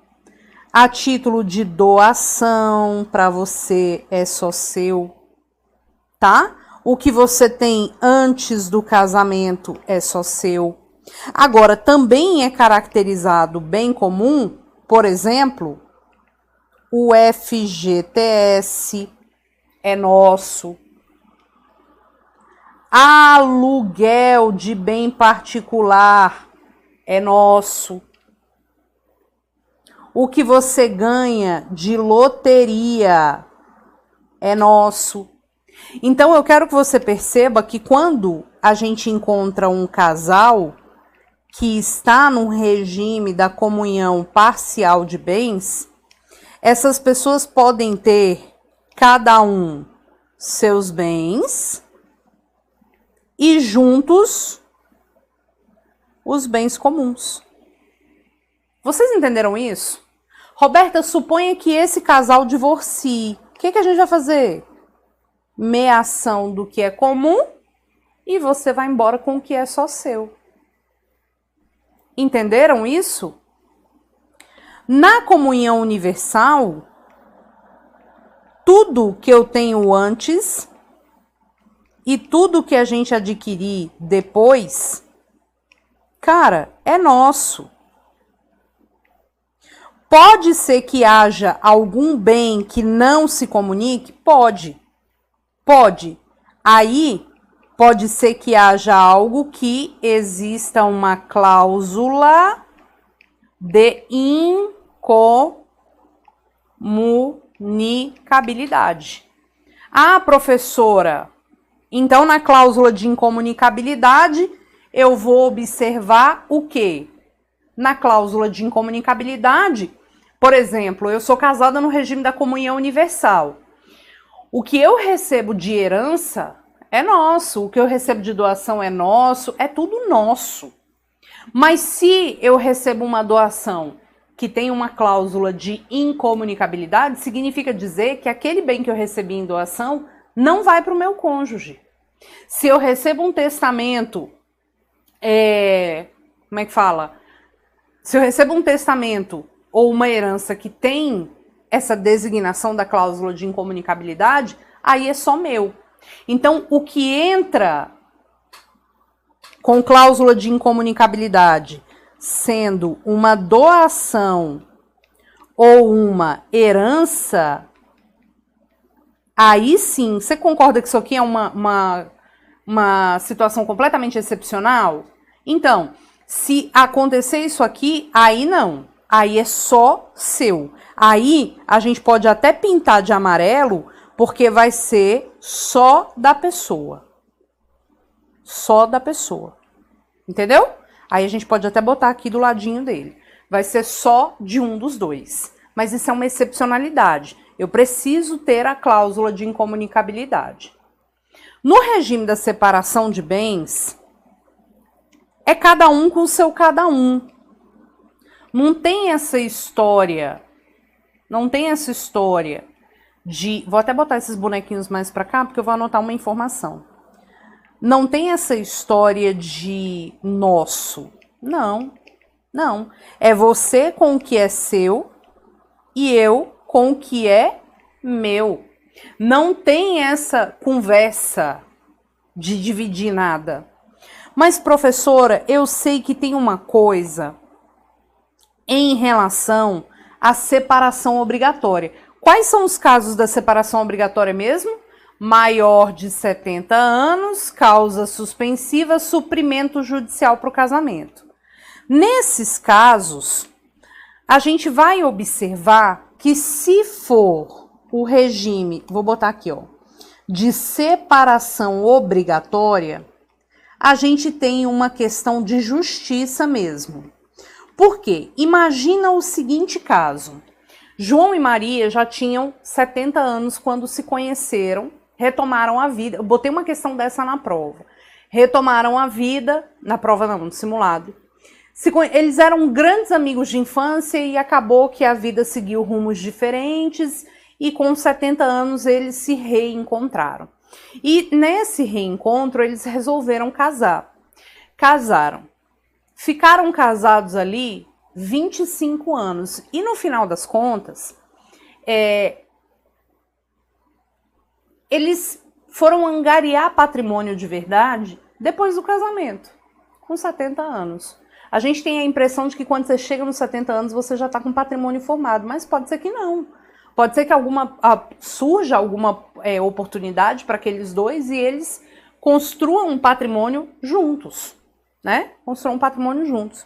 A título de doação para você é só seu, tá? O que você tem antes do casamento é só seu. Agora, também é caracterizado bem comum, por exemplo, o FGTS é nosso. Aluguel de bem particular é nosso. O que você ganha de loteria é nosso. Então, eu quero que você perceba que quando a gente encontra um casal que está num regime da comunhão parcial de bens, essas pessoas podem ter cada um seus bens e juntos os bens comuns. Vocês entenderam isso? Roberta, suponha que esse casal divorcie. O que a gente vai fazer? Meação do que é comum e você vai embora com o que é só seu. Entenderam isso? Na comunhão universal, tudo que eu tenho antes e tudo que a gente adquirir depois, cara, é nosso. Pode ser que haja algum bem que não se comunique? Pode. Pode. Aí, pode ser que haja algo que exista uma cláusula de incomunicabilidade. Ah, professora, então na cláusula de incomunicabilidade eu vou observar o quê? Na cláusula de incomunicabilidade, Por exemplo, eu sou casada no regime da comunhão universal. O que eu recebo de herança é nosso, o que eu recebo de doação é nosso, é tudo nosso. Mas se eu recebo uma doação que tem uma cláusula de incomunicabilidade, significa dizer que aquele bem que eu recebi em doação não vai para o meu cônjuge. Se eu recebo um testamento, como é que fala? Se eu recebo um testamento ou uma herança que tem essa designação da cláusula de incomunicabilidade, aí é só meu. Então, o que entra com cláusula de incomunicabilidade, sendo uma doação ou uma herança, aí sim, você concorda que isso aqui é uma situação completamente excepcional? Então, se acontecer isso aqui, aí não. Aí é só seu. Aí a gente pode até pintar de amarelo, porque vai ser só da pessoa. Só da pessoa. Entendeu? Aí a gente pode até botar aqui do ladinho dele. Vai ser só de um dos dois. Mas isso é uma excepcionalidade. Eu preciso ter a cláusula de incomunicabilidade. No regime da separação de bens, é cada um com o seu cada um. Não tem essa história. Não tem essa história de... Vou até botar esses bonequinhos mais pra cá, porque eu vou anotar uma informação. Não tem essa história de nosso. Não, não. É você com o que é seu e eu com o que é meu. Não tem essa conversa de dividir nada. Mas, professora, eu sei que tem uma coisa em relação à separação obrigatória. Quais são os casos da separação obrigatória mesmo? Maior de 70 anos, causa suspensiva, suprimento judicial para o casamento. Nesses casos, a gente vai observar que se for o regime, vou botar aqui, ó, de separação obrigatória, a gente tem uma questão de justiça mesmo. Por quê? Imagina o seguinte caso. João e Maria já tinham 70 anos quando se conheceram, retomaram a vida. Eu botei uma questão dessa na prova. Retomaram a vida, na prova não, no simulado. Eles eram grandes amigos de infância e acabou que a vida seguiu rumos diferentes e com 70 anos eles se reencontraram. E nesse reencontro eles resolveram casar. Casaram. Ficaram casados ali 25 anos. E no final das contas, eles foram angariar patrimônio de verdade depois do casamento, com 70 anos. A gente tem a impressão de que quando você chega nos 70 anos você já está com patrimônio formado, mas pode ser que não. Pode ser que surja alguma oportunidade para aqueles dois e eles construam um patrimônio juntos, né? Construam um patrimônio juntos.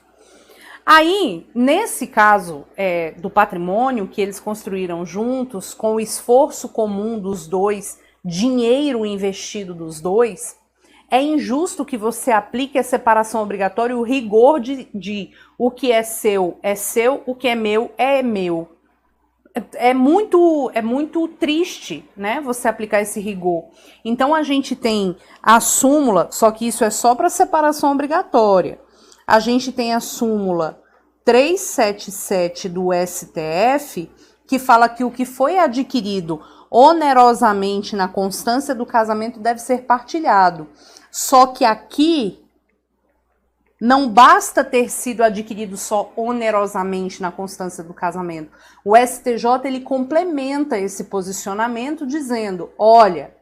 Aí, nesse caso do patrimônio que eles construíram juntos, com o esforço comum dos dois, dinheiro investido dos dois, é injusto que você aplique a separação obrigatória e o rigor de o que é seu, o que é meu. É muito triste, né, você aplicar esse rigor. Então a gente tem a súmula, só que isso é só para separação obrigatória. A gente tem a súmula 377 do STF, que fala que o que foi adquirido onerosamente na constância do casamento deve ser partilhado. Só que aqui não basta ter sido adquirido só onerosamente na constância do casamento. O STJ ele complementa esse posicionamento dizendo, olha,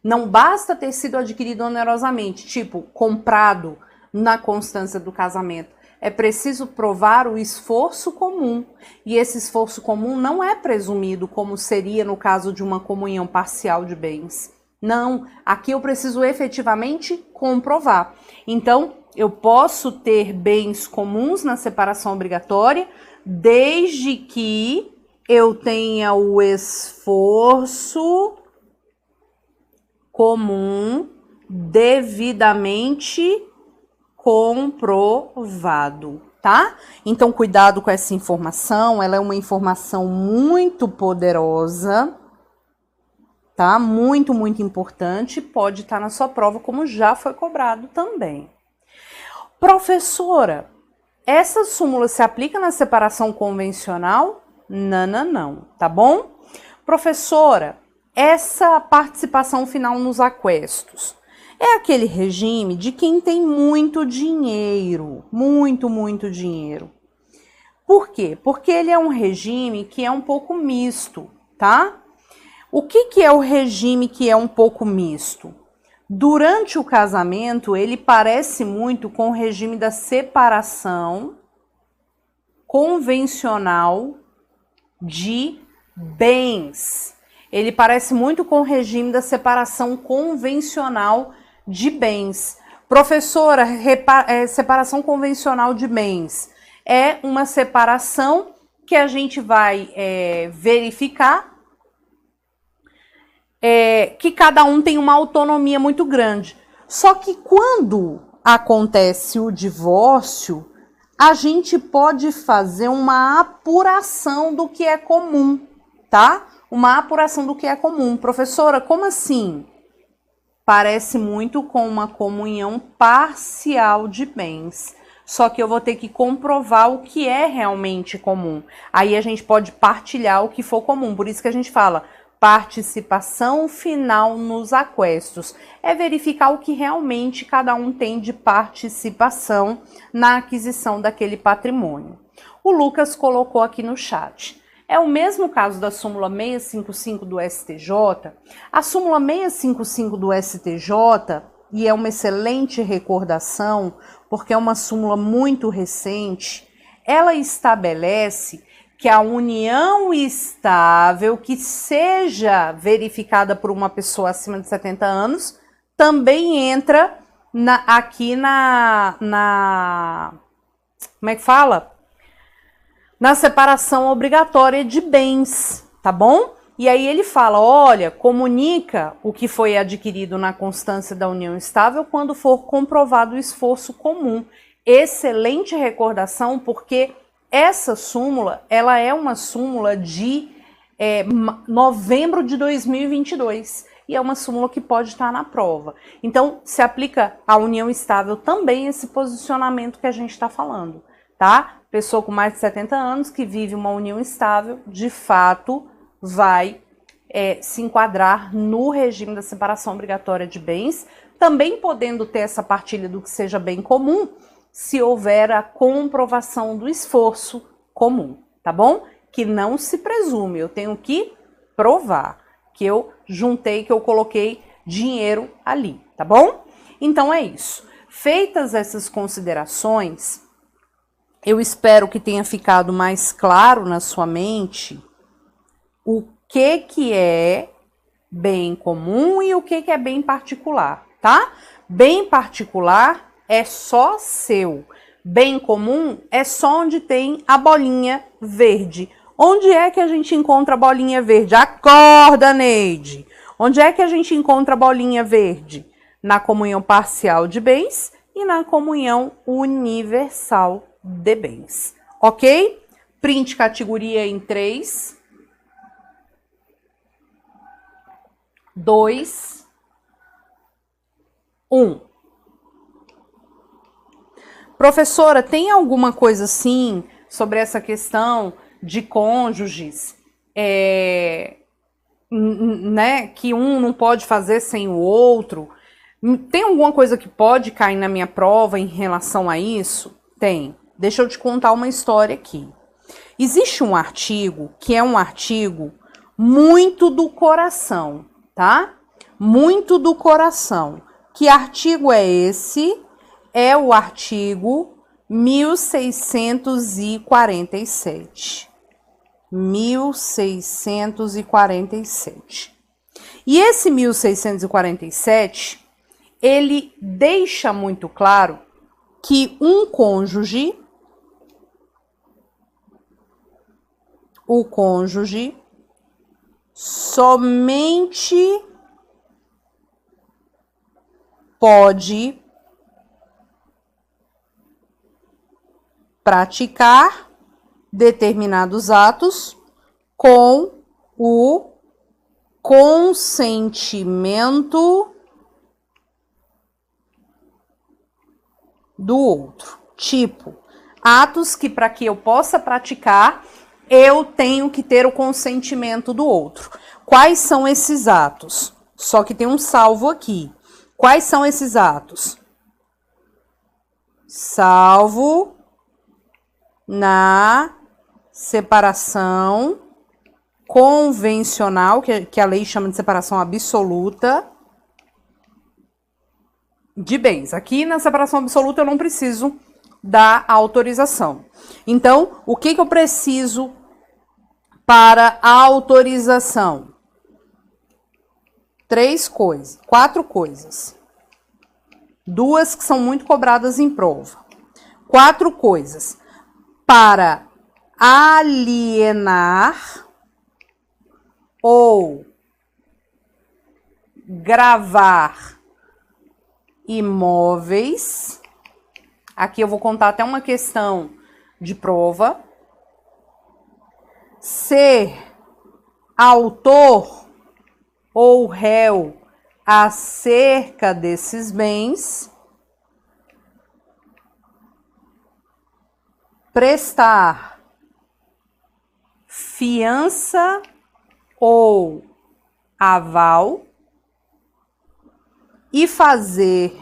não basta ter sido adquirido onerosamente, tipo, comprado na constância do casamento. É preciso provar o esforço comum. E esse esforço comum não é presumido como seria no caso de uma comunhão parcial de bens. Não, aqui eu preciso efetivamente comprovar. Então, eu posso ter bens comuns na separação obrigatória, desde que eu tenha o esforço comum devidamente comprovado. tá? Então, cuidado com essa informação, ela é uma informação muito poderosa, tá? Muito, muito importante, pode estar na sua prova, como já foi cobrado também. Professora, essa súmula se aplica na separação convencional? Não, não, não, tá bom? Professora, essa participação final nos aquestos é aquele regime de quem tem muito dinheiro, muito dinheiro. Por quê? Porque ele é um regime que é um pouco misto, tá? O que é o regime que é um pouco misto? Durante o casamento, ele parece muito com o regime da separação convencional de bens. Ele parece muito com o regime da separação convencional de bens. Professora, separação convencional de bens é uma separação que a gente vai verificar que cada um tem uma autonomia muito grande. Só que quando acontece o divórcio, a gente pode fazer uma apuração do que é comum, tá? Uma apuração do que é comum. Professora, como assim? Parece muito com uma comunhão parcial de bens. Só que eu vou ter que comprovar o que é realmente comum. Aí a gente pode partilhar o que for comum. Por isso que a gente fala participação final nos aquestos. É verificar o que realmente cada um tem de participação na aquisição daquele patrimônio. O Lucas colocou aqui no chat. É o mesmo caso da súmula 655 do STJ. A súmula 655 do STJ, e é uma excelente recordação, porque é uma súmula muito recente, ela estabelece que a união estável que seja verificada por uma pessoa acima de 70 anos também entra aqui como é que fala? Na separação obrigatória de bens, tá bom? E aí ele fala, olha, comunica o que foi adquirido na constância da união estável quando for comprovado o esforço comum. Excelente recordação, porque essa súmula, ela é uma súmula de novembro de 2022 e é uma súmula que pode estar na prova. Então, se aplica à união estável também esse posicionamento que a gente está falando, tá? Pessoa com mais de 70 anos que vive uma união estável, de fato, vai se enquadrar no regime da separação obrigatória de bens, também podendo ter essa partilha do que seja bem comum, se houver a comprovação do esforço comum, tá bom? Que não se presume, eu tenho que provar que eu juntei, que eu coloquei dinheiro ali, tá bom? Então é isso. Feitas essas considerações, eu espero que tenha ficado mais claro na sua mente o que é bem comum e o que é bem particular, tá? Bem particular é só seu. Bem comum é só onde tem a bolinha verde. Onde é que a gente encontra a bolinha verde? Acorda, Neide! Onde é que a gente encontra a bolinha verde? Na comunhão parcial de bens e na comunhão universal de bens. Ok? Print categoria em 3, 2, 1. Professora, tem alguma coisa assim sobre essa questão de cônjuges, né, que um não pode fazer sem o outro? Tem alguma coisa que pode cair na minha prova em relação a isso? Tem. Deixa eu te contar uma história aqui. Existe um artigo que é um artigo muito do coração, tá? Muito do coração. Que artigo é esse? É o artigo 1647. 1647. E esse 1647, ele deixa muito claro que um cônjuge, o cônjuge, somente pode praticar determinados atos com o consentimento do outro. Tipo, atos que para que eu possa praticar, eu tenho que ter o consentimento do outro. Quais são esses atos? Só que tem um salvo aqui. Quais são esses atos? Salvo na separação convencional, que a lei chama de separação absoluta de bens. Aqui na separação absoluta eu não preciso da autorização. Então, o que eu preciso para a autorização? 4 coisas. 2 que são muito cobradas em prova. 4 coisas. Para alienar ou gravar imóveis. Aqui eu vou contar até uma questão de prova. Ser autor ou réu acerca desses bens. Prestar fiança ou aval e fazer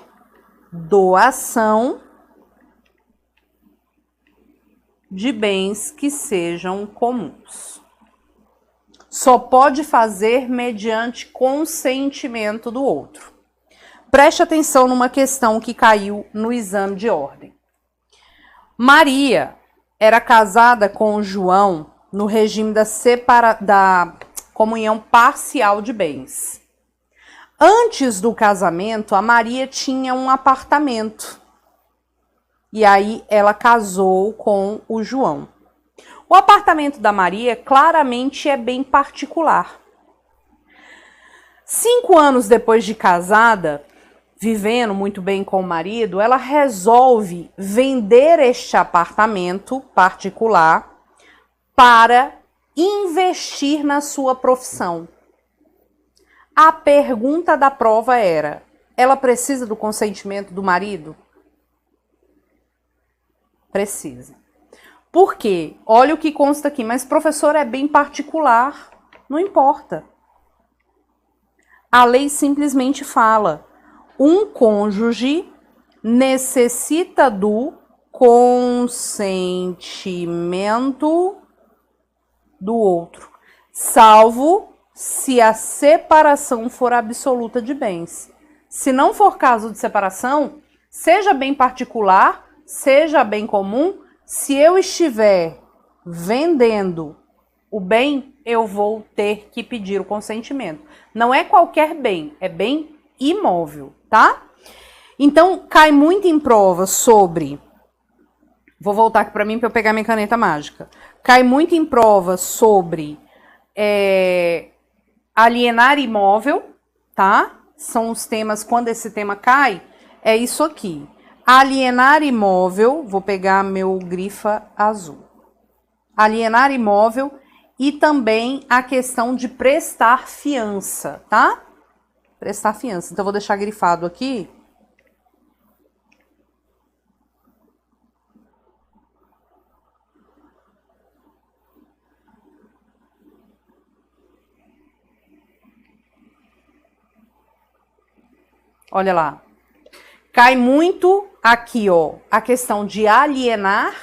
doação de bens que sejam comuns. Só pode fazer mediante consentimento do outro. Preste atenção numa questão que caiu no exame de ordem. Maria era casada com João no regime da comunhão parcial de bens. Antes do casamento, a Maria tinha um apartamento. E aí ela casou com o João. O apartamento da Maria claramente é bem particular. 5 anos depois de casada, vivendo muito bem com o marido, ela resolve vender este apartamento particular para investir na sua profissão. A pergunta da prova era: ela precisa do consentimento do marido? Precisa. Por quê? Olha o que consta aqui, mas professor, é bem particular. Não importa. A lei simplesmente fala: um cônjuge necessita do consentimento do outro, salvo se a separação for absoluta de bens. Se não for caso de separação, seja bem particular, seja bem comum, se eu estiver vendendo o bem, eu vou ter que pedir o consentimento. Não é qualquer bem, é bem imóvel, tá? Então, cai muito em prova sobre... Vou voltar aqui para mim para eu pegar minha caneta mágica. Cai muito em prova sobre alienar imóvel, tá? São os temas, quando esse tema cai, é isso aqui. Alienar imóvel, vou pegar meu grifa azul. Alienar imóvel e também a questão de prestar fiança, tá? Prestar fiança. Então, vou deixar grifado aqui. Olha lá. Cai muito aqui, ó, a questão de alienar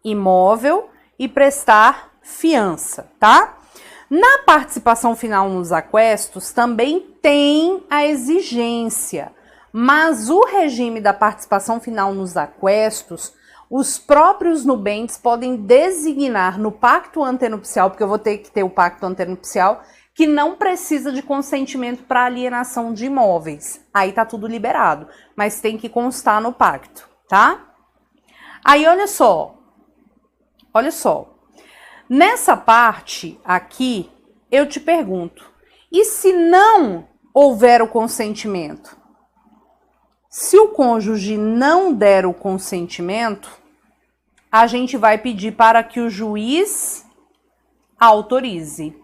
imóvel e prestar fiança, tá? Na participação final nos aquestos também tem a exigência, mas o regime da participação final nos aquestos, os próprios nubentes podem designar no pacto antenupcial, porque eu vou ter que ter o pacto antenupcial, que não precisa de consentimento para alienação de imóveis. Aí tá tudo liberado, mas tem que constar no pacto, tá? Aí olha só. Nessa parte aqui, eu te pergunto, e se não houver o consentimento? Se o cônjuge não der o consentimento, a gente vai pedir para que o juiz autorize.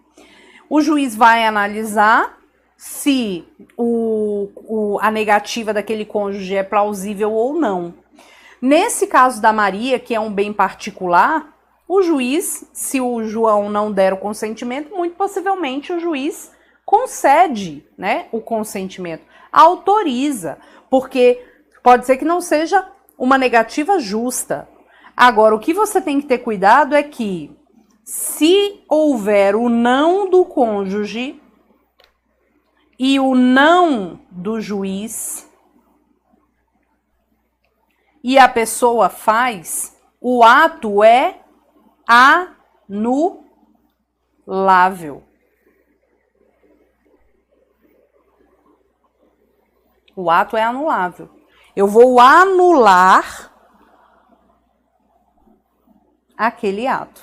O juiz vai analisar se a negativa daquele cônjuge é plausível ou não. Nesse caso da Maria, que é um bem particular, o juiz, se o João não der o consentimento, muito possivelmente o juiz concede, né, o consentimento, autoriza, porque pode ser que não seja uma negativa justa. Agora, o que você tem que ter cuidado é que, se houver o não do cônjuge e o não do juiz, e a pessoa faz, o ato é anulável. O ato é anulável. Eu vou anular aquele ato.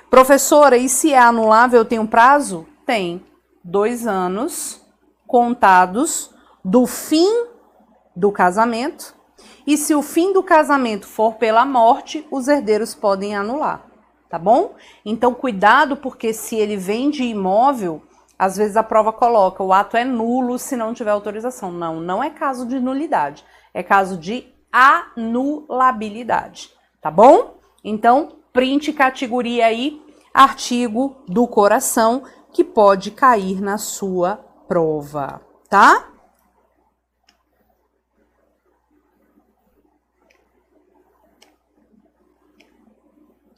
Professora, e se é anulável, tem um prazo? Tem 2 anos contados do fim do casamento. E se o fim do casamento for pela morte, os herdeiros podem anular, tá bom? Então, cuidado, porque se ele vende imóvel, às vezes a prova coloca, o ato é nulo se não tiver autorização. Não, não é caso de nulidade, é caso de anulabilidade, tá bom? Então, print categoria aí, artigo do coração, que pode cair na sua prova, tá?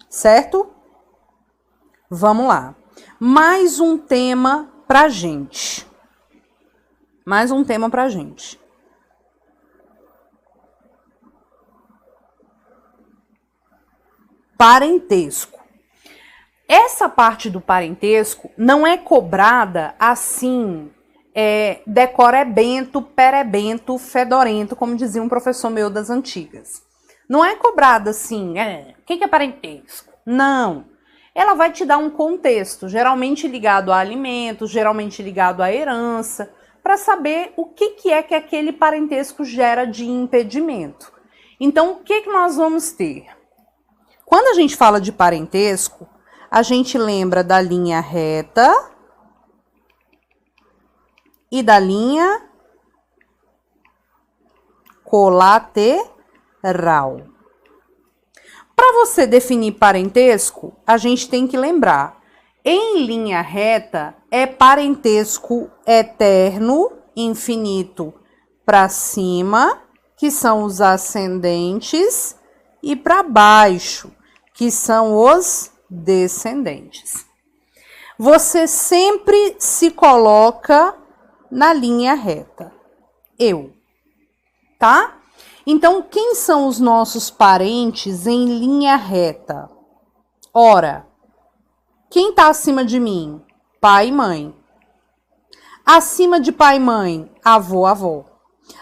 Certo? Vamos lá. Mais um tema pra gente. Mais um tema pra gente. Parentesco. Essa parte do parentesco não é cobrada assim, decorebento, perebento, fedorento, como dizia um professor meu das antigas. Não é cobrada assim, o que é parentesco? Não. Ela vai te dar um contexto, geralmente ligado a alimentos, geralmente ligado à herança, para saber o que é que aquele parentesco gera de impedimento. Então, o que nós vamos ter? Quando a gente fala de parentesco, a gente lembra da linha reta e da linha colateral. Para você definir parentesco, a gente tem que lembrar, em linha reta é parentesco eterno, infinito para cima, que são os ascendentes, e para baixo, que são os descendentes. Você sempre se coloca na linha reta. Tá? Então, quem são os nossos parentes em linha reta? Ora, quem está acima de mim? Pai e mãe. Acima de pai e mãe, avô, avó.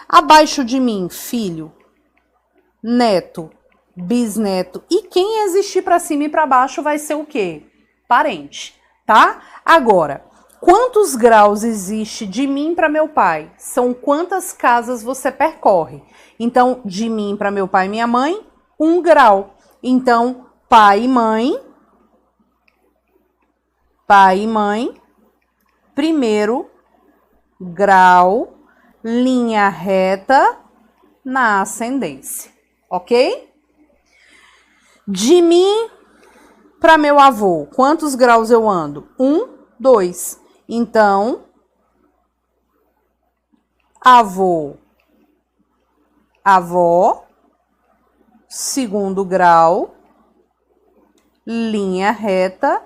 Abaixo de mim, filho, neto, bisneto. E quem existir para cima e para baixo vai ser o quê? Parente, tá? Agora, quantos graus existe de mim para meu pai? São quantas casas você percorre? Então, de mim para meu pai e minha mãe, 1 grau. Então, pai e mãe, primeiro grau, linha reta na ascendência, ok? De mim para meu avô, quantos graus eu ando? 1, 2. Então, avô, avó, 2º grau, linha reta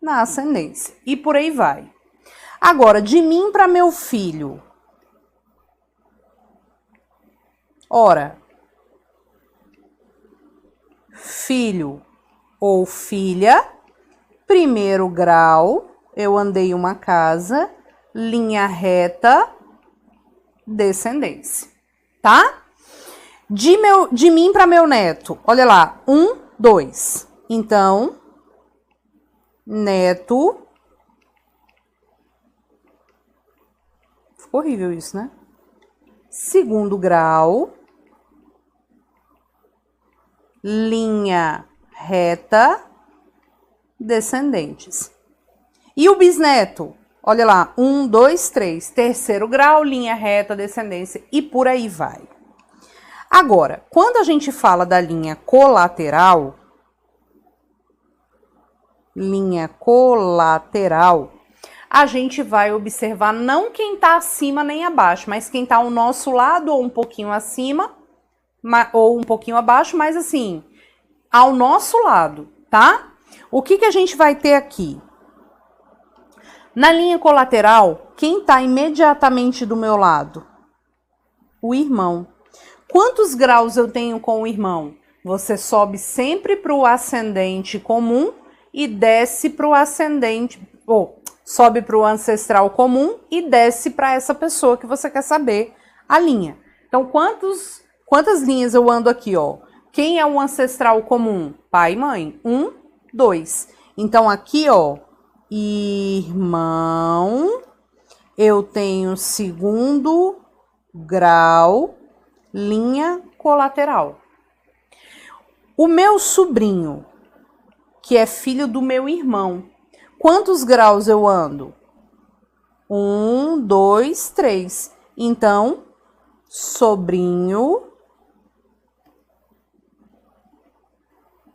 na ascendência. E por aí vai. Agora, de mim para meu filho. Ora, filho ou filha, 1º grau, eu andei uma casa, linha reta, descendência, tá? De mim para meu neto, olha lá, 1, 2. Então, neto, ficou horrível isso, né? 2º grau, linha reta, descendentes. E o bisneto? Olha lá, 1, 2, 3, terceiro grau, linha reta, descendência e por aí vai. Agora, quando a gente fala da linha colateral, a gente vai observar não quem está acima nem abaixo, mas quem está ao nosso lado ou um pouquinho acima, ou um pouquinho abaixo, mas assim, ao nosso lado, tá? O que a gente vai ter aqui? Na linha colateral, quem está imediatamente do meu lado? O irmão. Quantos graus eu tenho com o irmão? Você sobe sempre para o ascendente comum e desce para o ascendente, ou sobe para o ancestral comum e desce para essa pessoa que você quer saber a linha. Então, quantas linhas eu ando aqui, ó? Quem é o ancestral comum? Pai e mãe. 1, 2. Então, aqui, ó, irmão, eu tenho segundo grau, linha colateral. O meu sobrinho, que é filho do meu irmão, quantos graus eu ando? 1, 2, 3. Então, sobrinho,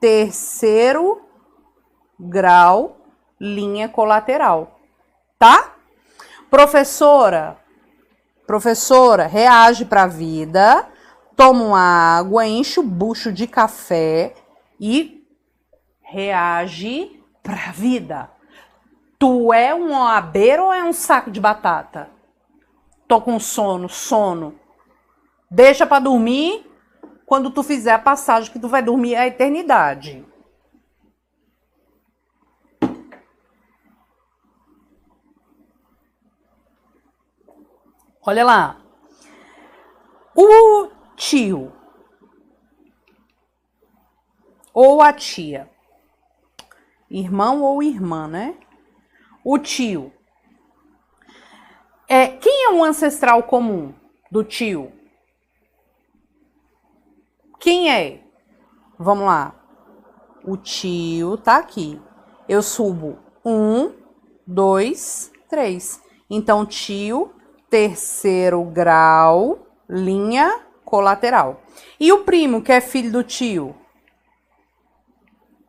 terceiro grau, linha colateral, tá? Professora, reage para a vida, toma uma água, enche o bucho de café e reage para a vida. Tu é um oabeiro ou é um saco de batata? Tô com sono. Deixa para dormir quando tu fizer a passagem que tu vai dormir a eternidade. Olha lá. O tio ou a tia, irmão ou irmã, né? O tio. Quem é um ancestral comum do tio? Quem é? Vamos lá. O tio tá aqui. Eu subo 1, 2, 3. Então, tio, terceiro grau, linha colateral. E o primo, que é filho do tio?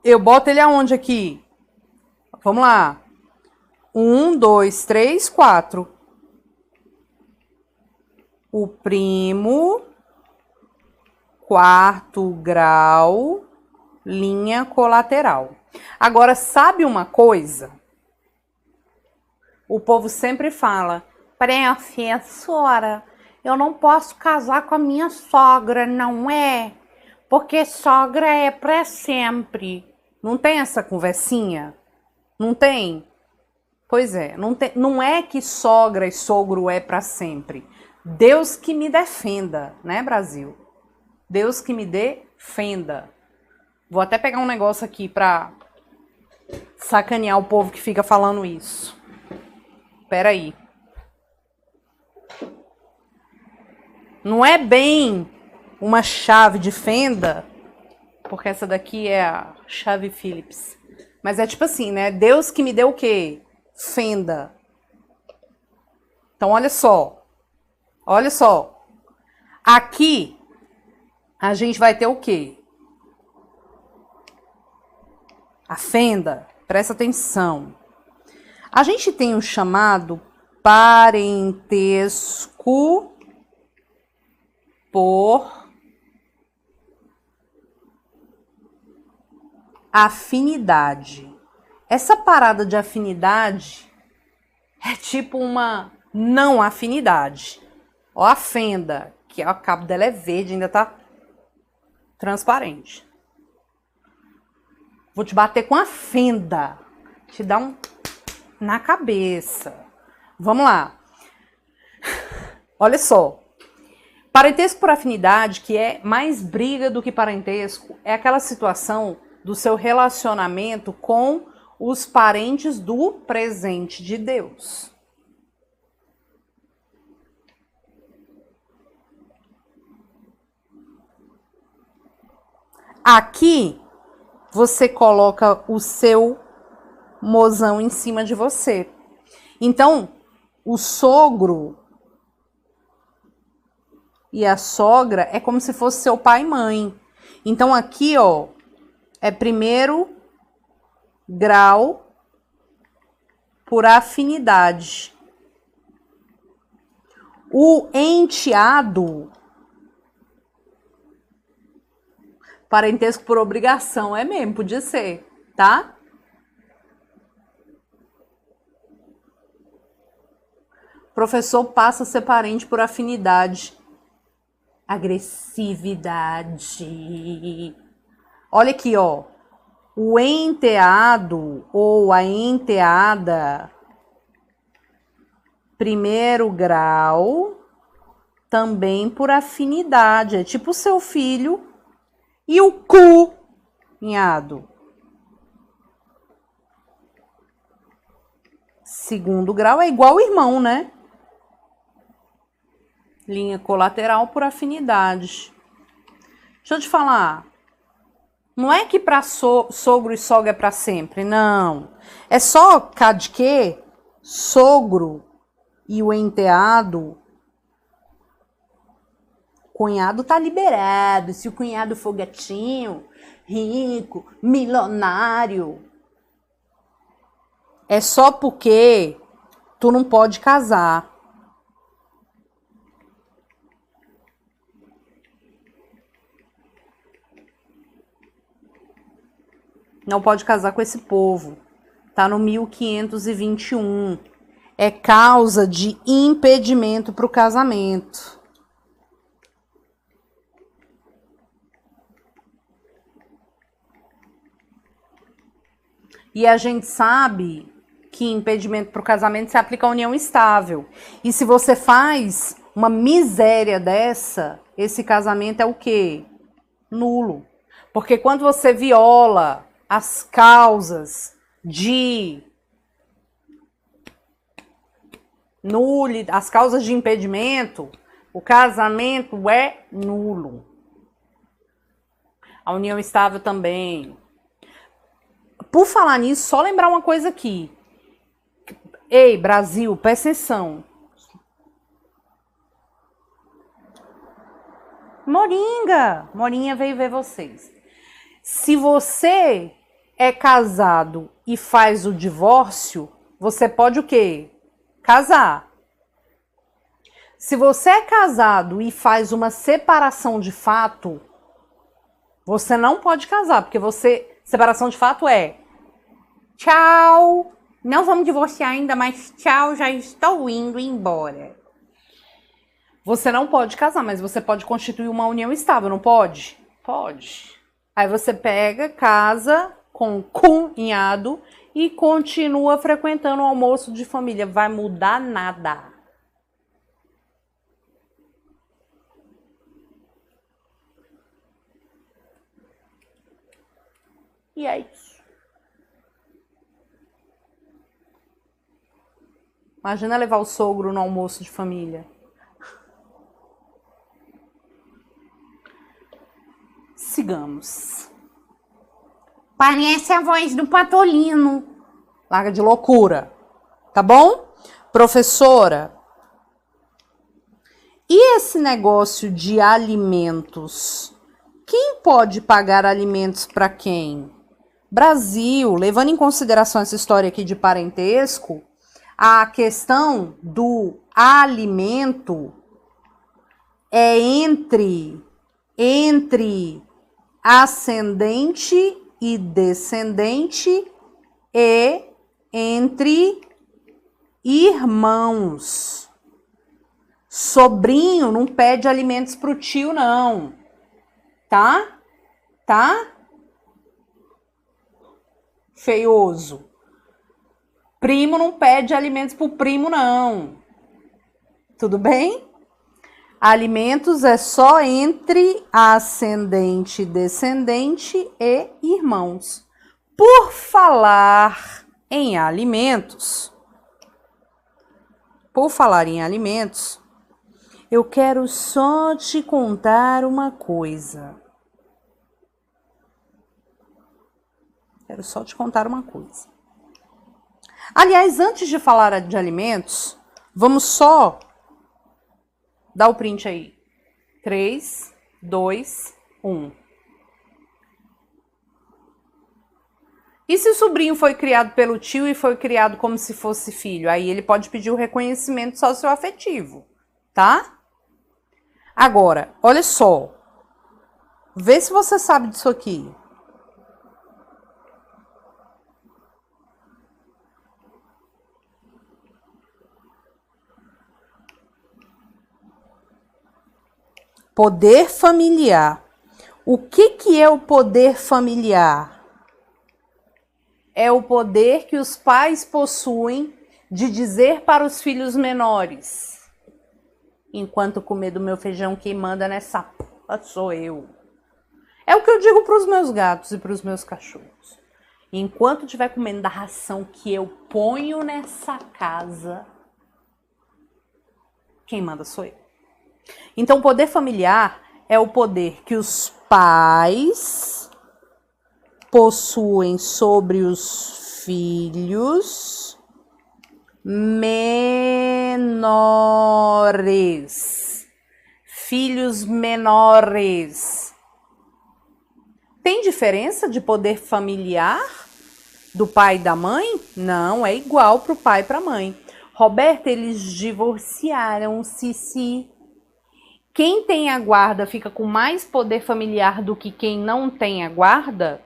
Eu boto ele aonde aqui? Vamos lá. 1, 2, 3, 4. O primo, quarto grau, linha colateral. Agora, sabe uma coisa? O povo sempre fala, professora, eu não posso casar com a minha sogra, não é? Porque sogra é para sempre. Não tem essa conversinha? Não tem? Pois é, não é que sogra e sogro é para sempre. Deus que me defenda, né, Brasil? Deus que me defenda. Vou até pegar um negócio aqui para sacanear o povo que fica falando isso. Espera aí. Não é bem uma chave de fenda, porque essa daqui é a chave Phillips. Mas é tipo assim, né? Deus que me deu o quê? Fenda. Então, olha só. Olha só. Aqui, a gente vai ter o quê? A fenda. Presta atenção. A gente tem o chamado parentesco por afinidade. Essa parada de afinidade é tipo uma não afinidade. Ó a fenda, que o cabo dela é verde, ainda tá transparente. Vou te bater com a fenda. Te dar um na cabeça. Vamos lá. Olha só. Parentesco por afinidade, que é mais briga do que parentesco, é aquela situação do seu relacionamento com os parentes do presente de Deus. Aqui, você coloca o seu mozão em cima de você. Então, o sogro e a sogra é como se fosse seu pai e mãe. Então, aqui, ó, é primeiro grau por afinidade. O enteado, parentesco por obrigação, é mesmo, podia ser, tá? Professor passa a ser parente por afinidade. Agressividade. Olha aqui, ó. O enteado ou a enteada, primeiro grau, também por afinidade. É tipo o seu filho e o cunhado. Segundo grau é igual ao irmão, né? Linha colateral por afinidade. Deixa eu te falar. Não é que para sogro e sogra é para sempre, não. É só cá de que sogro e o enteado, cunhado tá liberado. Se o cunhado for gatinho, rico, milionário, é só porque tu não pode casar. Não pode casar com esse povo. Tá no 1521. É causa de impedimento para o casamento. E a gente sabe que impedimento para o casamento se aplica à união estável. E se você faz uma miséria dessa, esse casamento é o quê? Nulo. Porque quando você viola as causas de as causas de impedimento, o casamento é nulo. A união estável também. Por falar nisso, só lembrar uma coisa aqui. Ei, Brasil, presta atenção. Morinha veio ver vocês. Se você é casado e faz o divórcio, você pode o quê? Casar. Se você é casado e faz uma separação de fato, você não pode casar, porque separação de fato é tchau, não vamos divorciar ainda, mas tchau, já estou indo embora. Você não pode casar, mas você pode constituir uma união estável, não pode? Pode. Aí você pega, casa com cunhado e continua frequentando o almoço de família. Vai mudar nada. E é isso. Imagina levar o sogro no almoço de família. Sigamos. Parece a voz do Patolino. Larga de loucura. Tá bom? Professora, e esse negócio de alimentos? Quem pode pagar alimentos para quem? Brasil, levando em consideração essa história aqui de parentesco, a questão do alimento é entre ascendente e descendente e entre irmãos. Sobrinho não pede alimentos pro tio, não. Tá? Feioso. Primo não pede alimentos pro primo, não. Tudo bem? Alimentos é só entre ascendente, descendente e irmãos. Por falar em alimentos, eu quero só te contar uma coisa. Quero só te contar uma coisa. Aliás, antes de falar de alimentos, vamos só dar o print aí. 3, 2, 1. E se o sobrinho foi criado pelo tio e foi criado como se fosse filho? Aí ele pode pedir o reconhecimento socioafetivo, tá? Agora, olha só. Vê se você sabe disso aqui. Poder familiar. O que é o poder familiar? É o poder que os pais possuem de dizer para os filhos menores: enquanto comer do meu feijão, quem manda nessa porra sou eu. É o que eu digo para os meus gatos e para os meus cachorros. Enquanto estiver comendo da ração que eu ponho nessa casa, quem manda sou eu. Então, o poder familiar é o poder que os pais possuem sobre os filhos menores. Filhos menores. Tem diferença de poder familiar do pai e da mãe? Não, é igual para o pai e para a mãe. Roberta, eles divorciaram, Cici. Quem tem a guarda fica com mais poder familiar do que quem não tem a guarda?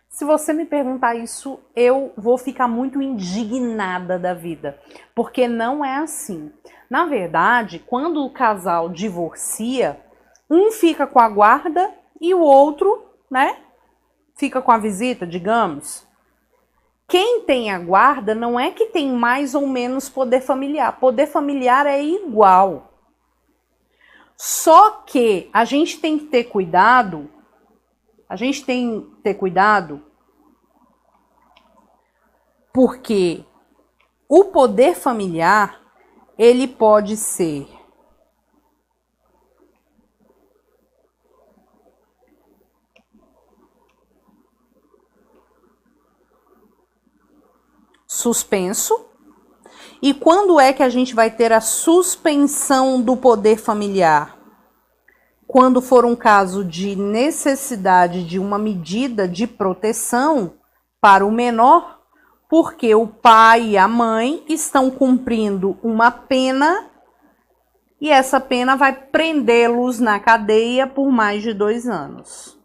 Se você me perguntar isso, eu vou ficar muito indignada da vida, porque não é assim. Na verdade, quando o casal divorcia, um fica com a guarda e o outro, né, fica com a visita, digamos. Quem tem a guarda não é que tem mais ou menos poder familiar. Poder familiar é igual. Só que a gente tem que ter cuidado, porque o poder familiar, ele pode ser suspenso. E quando é que a gente vai ter a suspensão do poder familiar? Quando for um caso de necessidade de uma medida de proteção para o menor, porque o pai e a mãe estão cumprindo uma pena e essa pena vai prendê-los na cadeia por mais de 2 anos.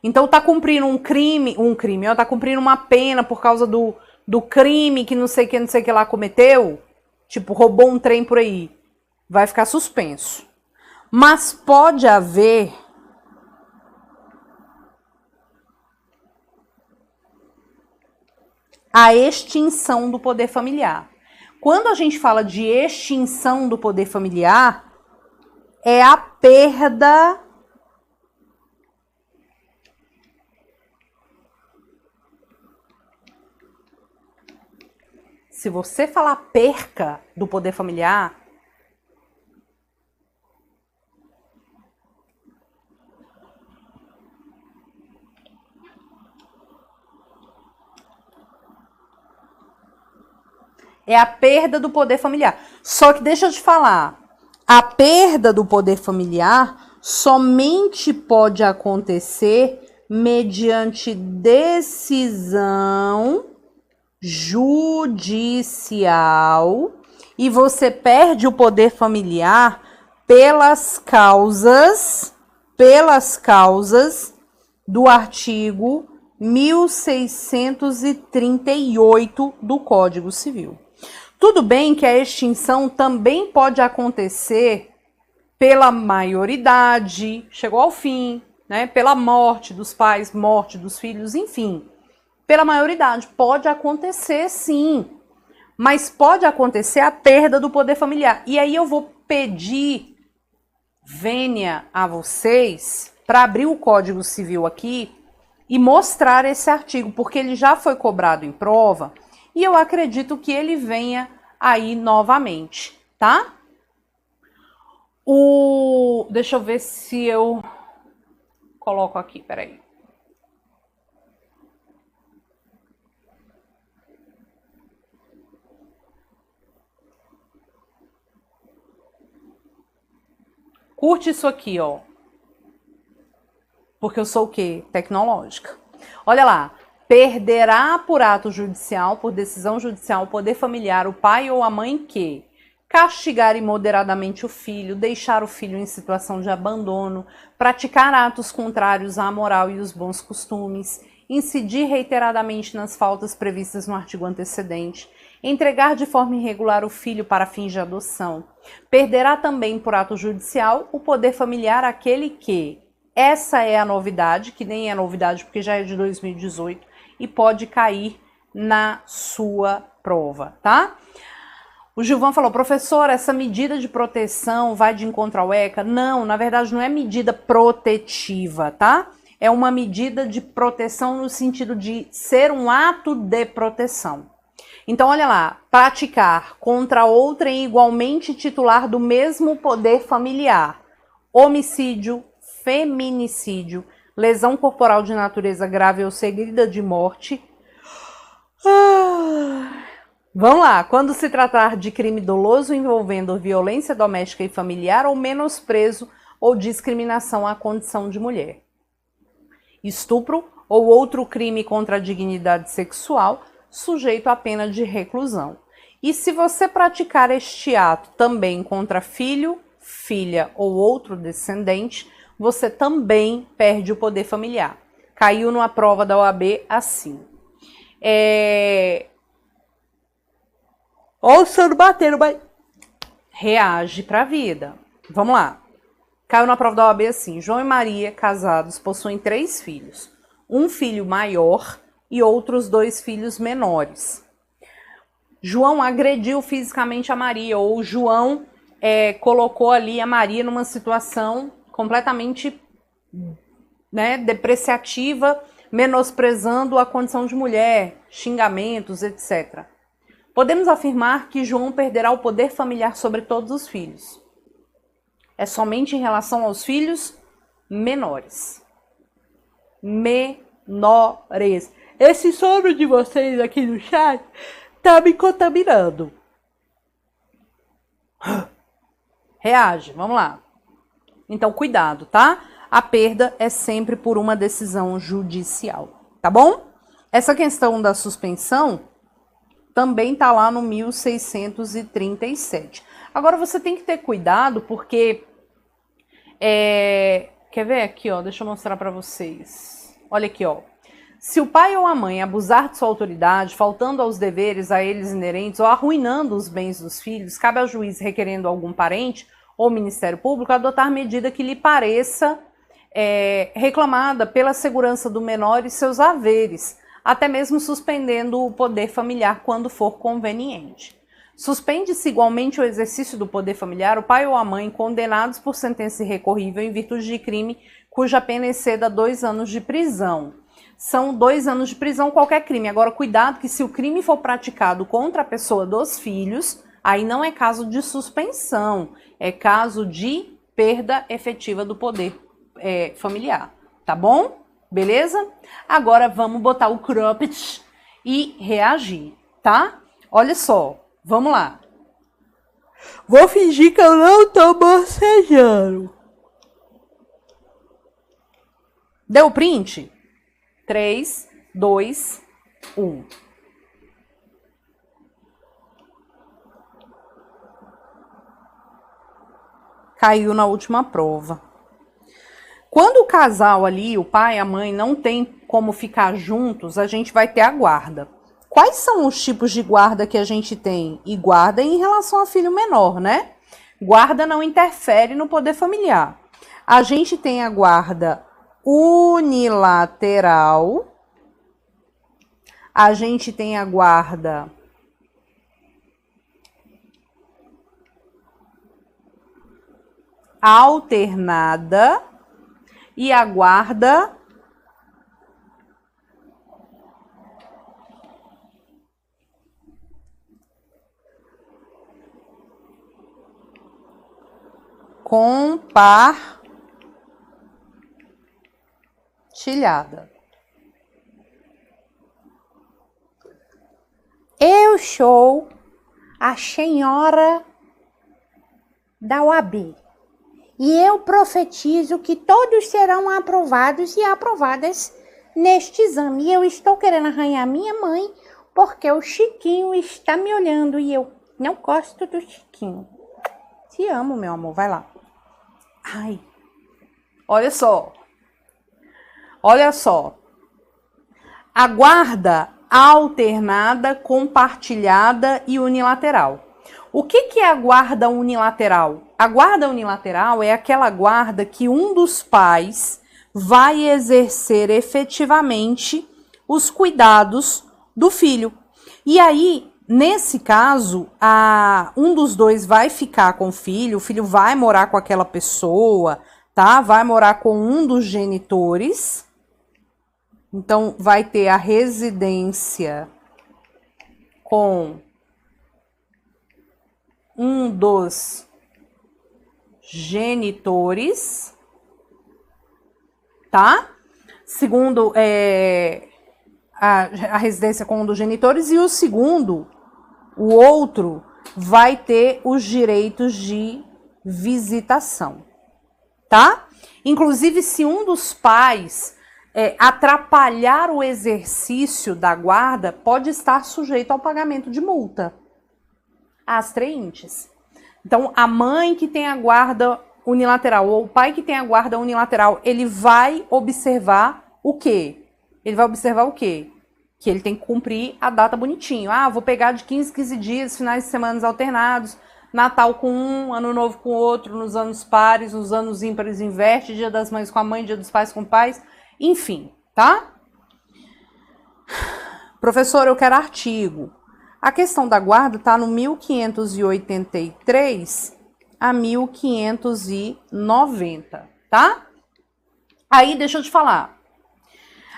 Então tá cumprindo um crime, tá cumprindo uma pena por causa do crime que não sei que lá cometeu, tipo, roubou um trem por aí, vai ficar suspenso. Mas pode haver a extinção do poder familiar. Quando a gente fala de extinção do poder familiar, é a perda se você falar perca do poder familiar, é a perda do poder familiar. Só que deixa eu te falar, a perda do poder familiar somente pode acontecer mediante decisão judicial, e você perde o poder familiar pelas causas do artigo 1638 do Código Civil. Tudo bem que a extinção também pode acontecer pela maioridade, chegou ao fim, né? Pela morte dos pais, morte dos filhos, enfim. Pela maioridade, pode acontecer sim, mas pode acontecer a perda do poder familiar. E aí eu vou pedir vênia a vocês para abrir o Código Civil aqui e mostrar esse artigo, porque ele já foi cobrado em prova e eu acredito que ele venha aí novamente, tá? Deixa eu ver se eu coloco aqui, peraí. Curte isso aqui, ó. Porque eu sou o quê? Tecnológica. Olha lá. Perderá por ato judicial, por decisão judicial, o poder familiar, o pai ou a mãe que castigar imoderadamente o filho, deixar o filho em situação de abandono, praticar atos contrários à moral e os bons costumes, incidir reiteradamente nas faltas previstas no artigo antecedente, entregar de forma irregular o filho para fins de adoção. Perderá também por ato judicial o poder familiar aquele que, essa é a novidade, que nem é novidade porque já é de 2018 e pode cair na sua prova, tá? O Gilvan falou, professor, essa medida de proteção vai de encontro ao ECA? Não, na verdade não é medida protetiva, tá? É uma medida de proteção no sentido de ser um ato de proteção. Então, olha lá, praticar contra outrem igualmente titular do mesmo poder familiar, homicídio, feminicídio, lesão corporal de natureza grave ou seguida de morte. Vamos lá, quando se tratar de crime doloso envolvendo violência doméstica e familiar ou menosprezo ou discriminação à condição de mulher. Estupro ou outro crime contra a dignidade sexual, sujeito à pena de reclusão. E se você praticar este ato também contra filho, filha ou outro descendente, você também perde o poder familiar. Caiu numa prova da OAB assim. Ou se eu não bater, reage para a vida. Vamos lá. Caiu na prova da OAB assim. João e Maria, casados, possuem 3 filhos. Um filho maior e outros 2 filhos menores. João agrediu fisicamente a Maria, ou João colocou ali a Maria numa situação completamente depreciativa, menosprezando a condição de mulher, xingamentos, etc. Podemos afirmar que João perderá o poder familiar sobre todos os filhos. É somente em relação aos filhos menores. Menores. Esse sombra de vocês aqui no chat tá me contaminando. Reage, vamos lá. Então, cuidado, tá? A perda é sempre por uma decisão judicial, tá bom? Essa questão da suspensão também tá lá no 1637. Agora, você tem que ter cuidado porque... Quer ver aqui, ó? Deixa eu mostrar para vocês. Olha aqui, ó. Se o pai ou a mãe abusar de sua autoridade, faltando aos deveres a eles inerentes ou arruinando os bens dos filhos, cabe ao juiz, requerendo algum parente ou Ministério Público, adotar medida que lhe pareça reclamada pela segurança do menor e seus haveres, até mesmo suspendendo o poder familiar quando for conveniente. Suspende-se igualmente o exercício do poder familiar o pai ou a mãe condenados por sentença irrecorrível em virtude de crime cuja pena exceda 2 anos de prisão. São 2 anos de prisão qualquer crime. Agora, cuidado que se o crime for praticado contra a pessoa dos filhos, aí não é caso de suspensão, é caso de perda efetiva do poder familiar, tá bom? Beleza? Agora vamos botar o cropped e reagir, tá? Olha só, vamos lá. Vou fingir que eu não tô bocejando. Deu print? 3, 2, 1. Caiu na última prova. Quando o casal ali, o pai e a mãe, não tem como ficar juntos, a gente vai ter a guarda. Quais são os tipos de guarda que a gente tem? E guarda em relação a filho menor, né? Guarda não interfere no poder familiar. A gente tem a guarda unilateral. A gente tem a guarda alternada e a guarda compartilhada. Eu sou a senhora da OAB E eu profetizo que todos serão aprovados e aprovadas neste exame. E eu estou querendo arranhar minha mãe porque o Chiquinho está me olhando e eu não gosto do Chiquinho. Te amo, meu amor. Vai lá. Ai. Olha só. Olha só. A guarda alternada, compartilhada e unilateral. O que é a guarda unilateral? A guarda unilateral é aquela guarda que um dos pais vai exercer efetivamente os cuidados do filho. E aí, nesse caso, um dos dois vai ficar com o filho vai morar com aquela pessoa, tá? Vai morar com um dos genitores. Então, vai ter a residência com um dos genitores, tá? Segundo, a residência com um dos genitores, e o segundo, o outro, vai ter os direitos de visitação, tá? Inclusive, se um dos pais atrapalhar o exercício da guarda, pode estar sujeito ao pagamento de multa. As treintes. Então, a mãe que tem a guarda unilateral ou o pai que tem a guarda unilateral, ele vai observar o quê? Ele vai observar o quê? Que ele tem que cumprir a data bonitinho. Ah, vou pegar de 15 dias, finais de semana alternados, Natal com um, Ano Novo com outro, nos anos pares, nos anos ímpares inverte, Dia das Mães com a mãe, Dia dos Pais com pais, enfim, tá? Professor, eu quero artigo. A questão da guarda está no 1583 a 1590, tá? Aí, deixa eu te falar.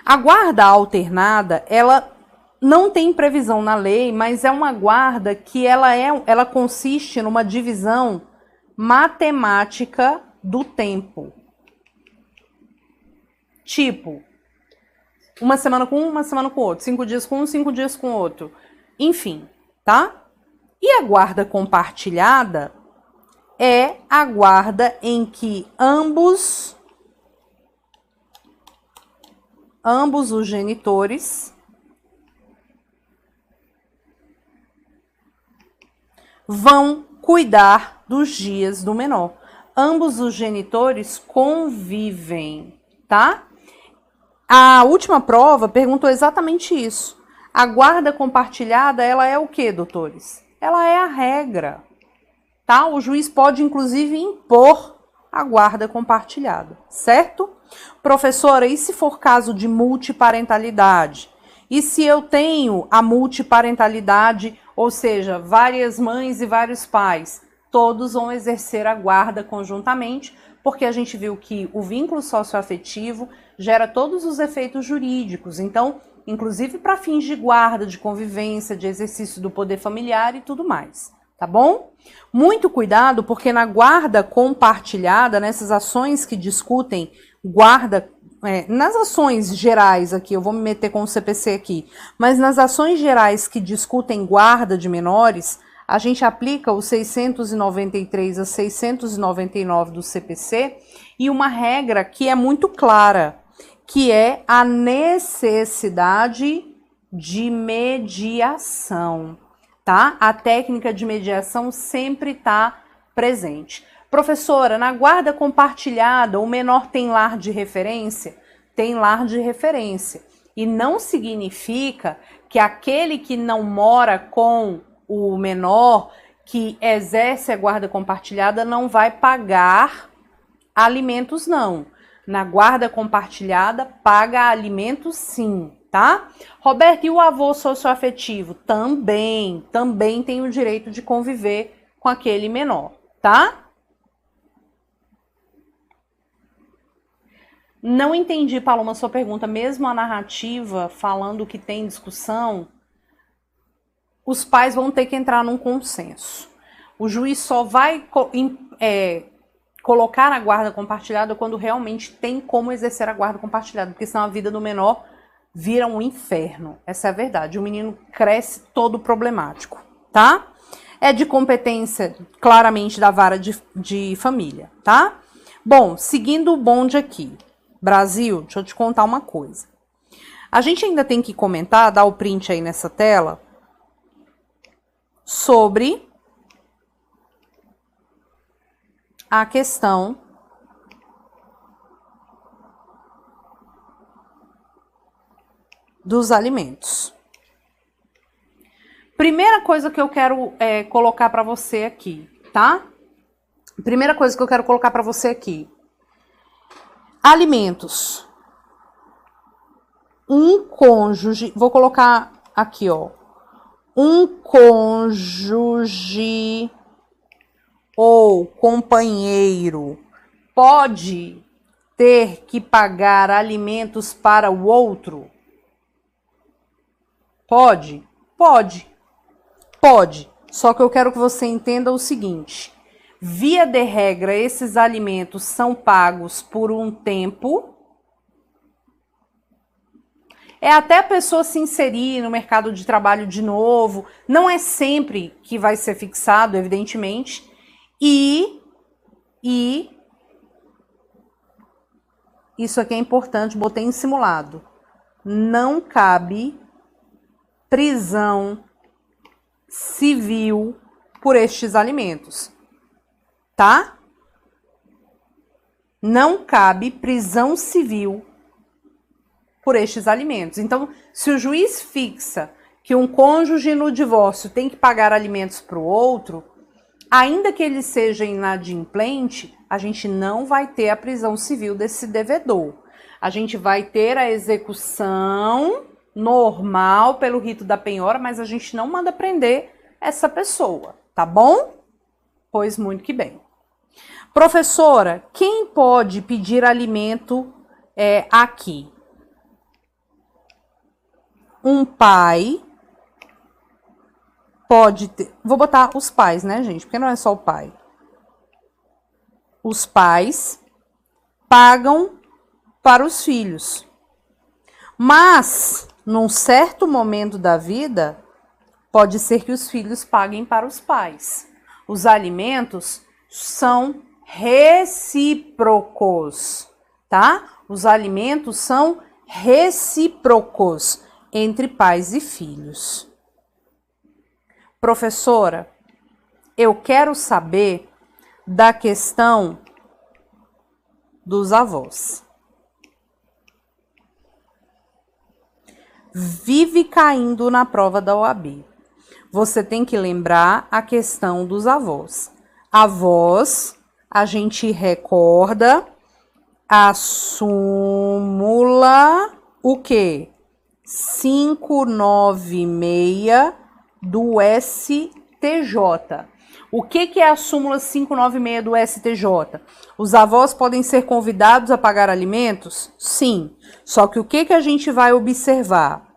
A guarda alternada, ela não tem previsão na lei, mas é uma guarda que ela consiste numa divisão matemática do tempo. Tipo, uma semana com um, uma semana com outro, 5 dias com um, 5 dias com outro. Enfim, tá? E a guarda compartilhada é a guarda em que ambos os genitores vão cuidar dos dias do menor. Ambos os genitores convivem, tá? A última prova perguntou exatamente isso. A guarda compartilhada, ela é o quê, doutores? Ela é a regra, tá? O juiz pode, inclusive, impor a guarda compartilhada, certo? Professora, e se for caso de multiparentalidade? E se eu tenho a multiparentalidade, ou seja, várias mães e vários pais, todos vão exercer a guarda conjuntamente, porque a gente viu que o vínculo socioafetivo gera todos os efeitos jurídicos, então, inclusive para fins de guarda, de convivência, de exercício do poder familiar e tudo mais, tá bom? Muito cuidado, porque na guarda compartilhada, nessas ações que discutem guarda, nas ações gerais aqui, eu vou me meter com o CPC aqui, mas nas ações gerais que discutem guarda de menores, a gente aplica o 693 a 699 do CPC e uma regra que é muito clara, que é a necessidade de mediação, tá? A técnica de mediação sempre está presente. Professora, na guarda compartilhada, o menor tem lar de referência? Tem lar de referência. E não significa que aquele que não mora com o menor, que exerce a guarda compartilhada, não vai pagar alimentos, não. Na guarda compartilhada, paga alimentos sim, tá? Roberto, e o avô socioafetivo? Também tem o direito de conviver com aquele menor, tá? Não entendi, Paloma, sua pergunta. Mesmo a narrativa falando que tem discussão, os pais vão ter que entrar num consenso. O juiz só vai colocar a guarda compartilhada quando realmente tem como exercer a guarda compartilhada, porque senão a vida do menor vira um inferno. Essa é a verdade. O menino cresce todo problemático, tá? É de competência, claramente, da vara de família, tá? Bom, seguindo o bonde aqui. Brasil, deixa eu te contar uma coisa. A gente ainda tem que comentar, dar o print aí nessa tela, sobre a questão dos alimentos. Primeira coisa que eu quero colocar para você aqui, tá? Primeira coisa que eu quero colocar para você aqui. Alimentos. Um cônjuge, vou colocar aqui, ó. Um cônjuge ou companheiro pode ter que pagar alimentos para o outro? Pode? Pode. Pode. Só que eu quero que você entenda o seguinte: via de regra, esses alimentos são pagos por um tempo. É até a pessoa se inserir no mercado de trabalho de novo. Não é sempre que vai ser fixado, evidentemente. E isso aqui é importante, botei em simulado. Não cabe prisão civil por estes alimentos, tá? Não cabe prisão civil por estes alimentos. Então, se o juiz fixa que um cônjuge no divórcio tem que pagar alimentos para o outro, ainda que ele seja inadimplente, a gente não vai ter a prisão civil desse devedor. A gente vai ter a execução normal pelo rito da penhora, mas a gente não manda prender essa pessoa, tá bom? Pois muito que bem. Professora, quem pode pedir alimento aqui? Um pai pode ter... Vou botar os pais, né, gente? Porque não é só o pai. Os pais pagam para os filhos. Mas, num certo momento da vida, pode ser que os filhos paguem para os pais. Os alimentos são recíprocos, tá? Os alimentos são recíprocos entre pais e filhos. Professora, eu quero saber da questão dos avós. Vive caindo na prova da OAB. Você tem que lembrar a questão dos avós. Avós, a gente recorda a súmula, o quê? 596 do STJ. O que é a súmula 596 do STJ? Os avós podem ser convidados a pagar alimentos? Sim. Só que o que a gente vai observar?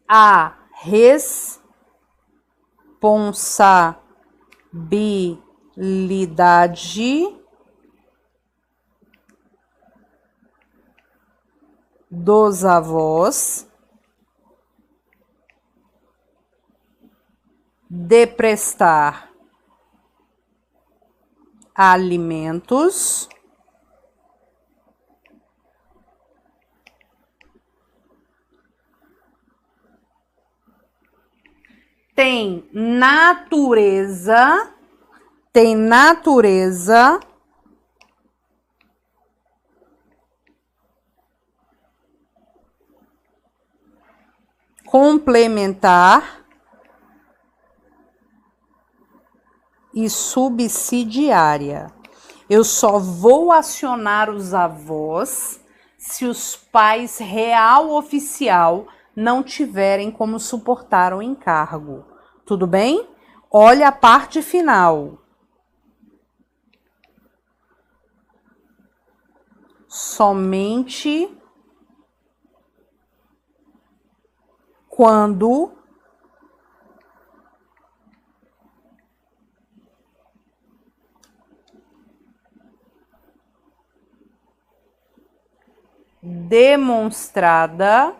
A responsabilidade dos avós de prestar alimentos tem natureza complementar e subsidiária. Eu só vou acionar os avós se os pais real oficial não tiverem como suportar o encargo. Tudo bem? Olha a parte final. Somente quando demonstrada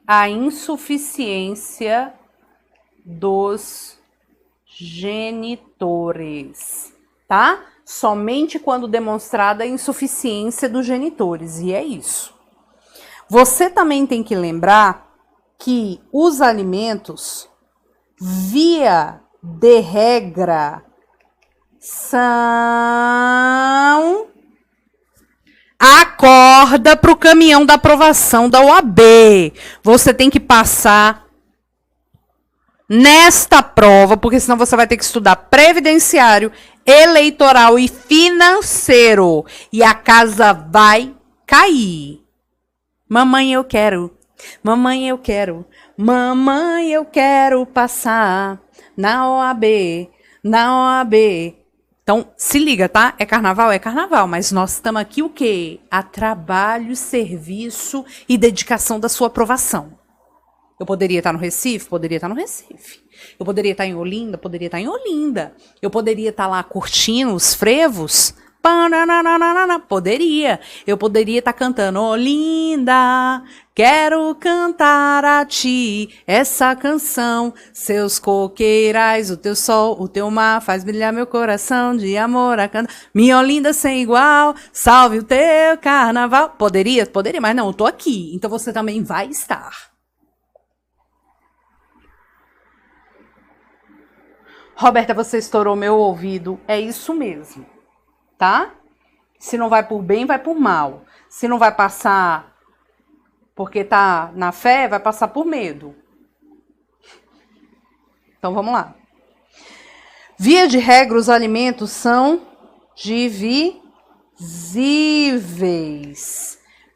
a insuficiência dos genitores, tá? Somente quando demonstrada a insuficiência dos genitores, e é isso. Você também tem que lembrar que os alimentos, via de regra, são a corda para o caminhão da aprovação da OAB. Você tem que passar nesta prova, porque senão você vai ter que estudar previdenciário, eleitoral e financeiro. E a casa vai cair. Mamãe, eu quero. Mamãe, eu quero. Mamãe, eu quero passar na OAB. Na OAB. Então, se liga, tá? É carnaval, mas nós estamos aqui o quê? A trabalho, serviço e dedicação da sua aprovação. Eu poderia estar no Recife? Poderia estar no Recife. Eu poderia estar em Olinda? Poderia estar em Olinda. Eu poderia estar lá curtindo os frevos? Poderia. Eu poderia estar cantando Olinda, quero cantar a ti essa canção, seus coqueirais, o teu sol, o teu mar, faz brilhar meu coração de amor a cantar. Minha Olinda sem igual, salve o teu carnaval. Poderia, mas não, eu tô aqui, então você também vai estar. Roberta, você estourou meu ouvido, é isso mesmo. Tá? Se não vai por bem, vai por mal. Se não vai passar porque tá na fé, vai passar por medo. Então vamos lá. Via de regra, os alimentos são divisíveis.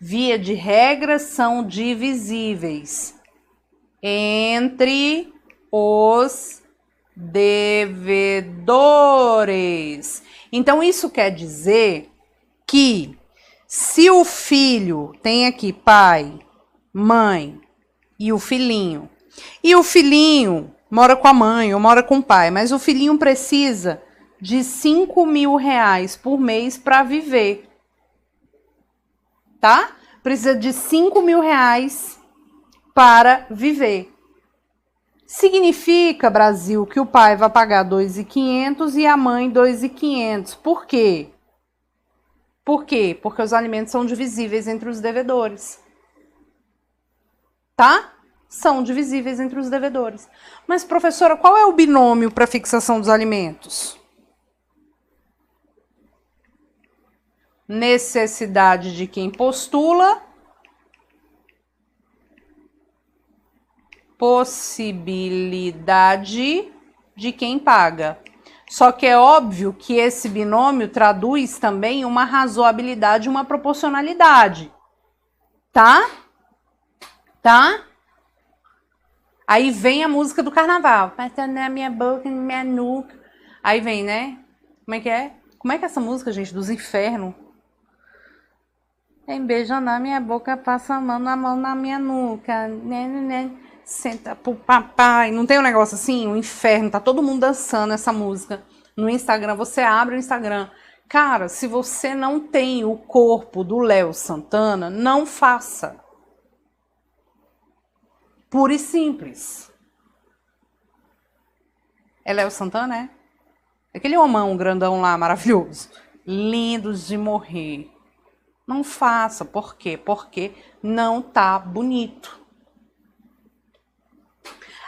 Via de regra, são divisíveis entre os devedores. Então, isso quer dizer que se o filho tem aqui pai, mãe e o filhinho mora com a mãe ou mora com o pai, mas o filhinho precisa de 5 mil reais por mês para viver, tá? Precisa de 5 mil reais para viver. Significa, Brasil, que o pai vai pagar 2.500 e a mãe 2.500. Por quê? Por quê? Porque os alimentos são divisíveis entre os devedores. Tá? São divisíveis entre os devedores. Mas, professora, qual é o binômio para fixação dos alimentos? Necessidade de quem postula, possibilidade de quem paga. Só que é óbvio que esse binômio traduz também uma razoabilidade, uma proporcionalidade. Tá? Tá? Aí vem a música do carnaval. Passando na minha boca, na minha nuca. Aí vem, né? Como é que é? Como é que é essa música, gente? Dos infernos. Em beijo na minha boca, passa a mão na minha nuca. Senta pro papai. Não tem um negócio assim? Um inferno. Tá todo mundo dançando essa música no Instagram. Você abre o Instagram. Cara, se você não tem o corpo do Léo Santana, não faça. Puro e simples. É Léo Santana, é? Aquele homão grandão lá, maravilhoso. Lindos de morrer. Não faça. Por quê? Porque não tá bonito.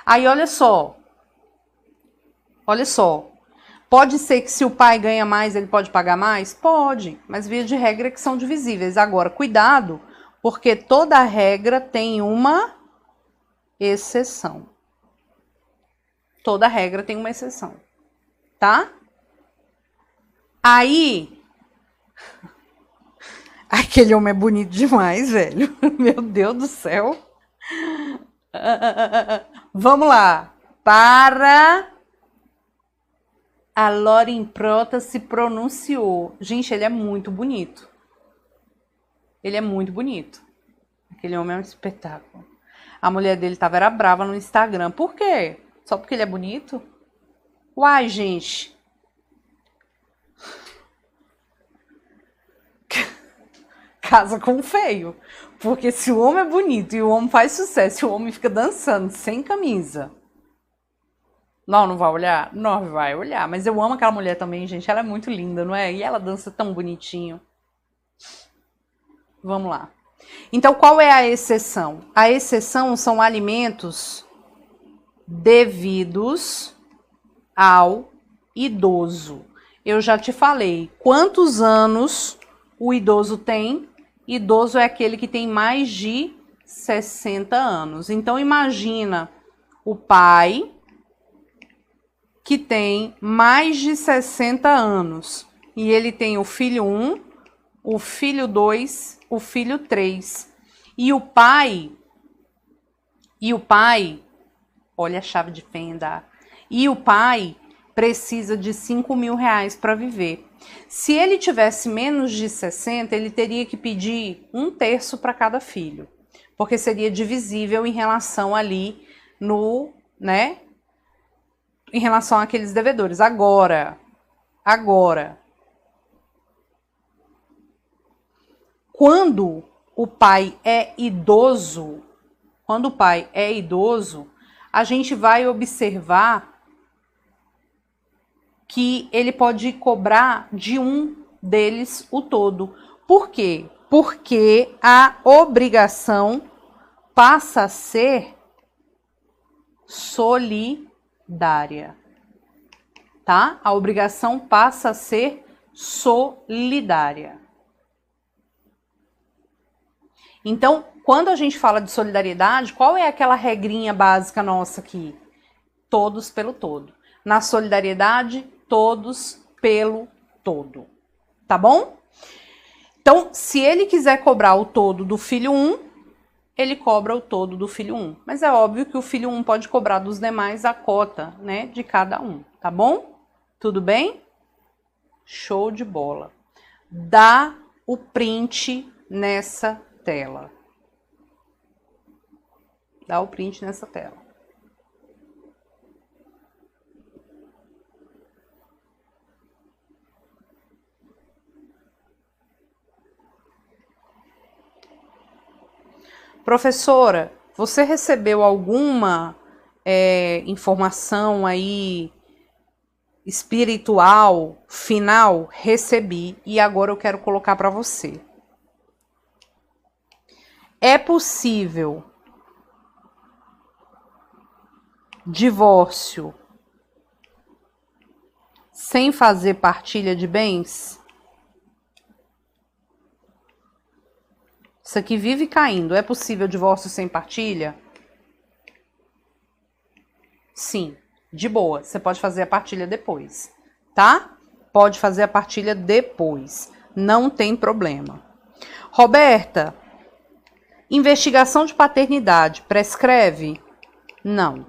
Aí, olha só. Olha só. Pode ser que se o pai ganha mais, ele pode pagar mais? Pode. Mas via de regra é que são divisíveis. Agora, cuidado, porque toda regra tem uma exceção. Toda regra tem uma exceção. Tá? Aí... Aquele homem é bonito demais, velho. Meu Deus do céu. Vamos lá. Para... A Loren Prota se pronunciou. Gente, ele é muito bonito. Ele é muito bonito. Aquele homem é um espetáculo. A mulher dele era brava no Instagram. Por quê? Só porque ele é bonito? Uai, gente. Casa com o feio. Porque se o homem é bonito e o homem faz sucesso e o homem fica dançando sem camisa, Não vai olhar? Não vai olhar. Mas eu amo aquela mulher também, gente. Ela é muito linda, não é? E ela dança tão bonitinho. Vamos lá. Então, qual é a exceção? A exceção são alimentos devidos ao idoso. Eu já te falei quantos anos o idoso tem. Idoso é aquele que tem mais de 60 anos. Então, imagina o pai que tem mais de 60 anos e ele tem o filho 1, o filho 2, o filho 3. E o pai, olha a chave de fenda, e o pai precisa de 5 mil reais para viver. Se ele tivesse menos de 60, ele teria que pedir 1/3 para cada filho, porque seria divisível em relação ali no, né, em relação àqueles devedores. Agora, quando o pai é idoso, a gente vai observar que ele pode cobrar de um deles o todo. Por quê? Porque a obrigação passa a ser solidária, tá? A obrigação passa a ser solidária. Então, quando a gente fala de solidariedade, qual é aquela regrinha básica nossa aqui? Todos pelo todo. Na solidariedade, todos pelo todo. Tá bom? Então, se ele quiser cobrar o todo do filho 1, ele cobra o todo do filho 1. Mas é óbvio que o filho 1 pode cobrar dos demais a cota, né, de cada um. Tá bom? Tudo bem? Show de bola. Dá o print nessa tela. Dá o print nessa tela. Professora, você recebeu alguma informação aí espiritual final? Recebi e agora eu quero colocar para você. É possível divórcio sem fazer partilha de bens? Isso aqui vive caindo. É possível divórcio sem partilha? Sim, de boa. Você pode fazer a partilha depois, tá? Pode fazer a partilha depois. Não tem problema. Roberta, investigação de paternidade prescreve? Não.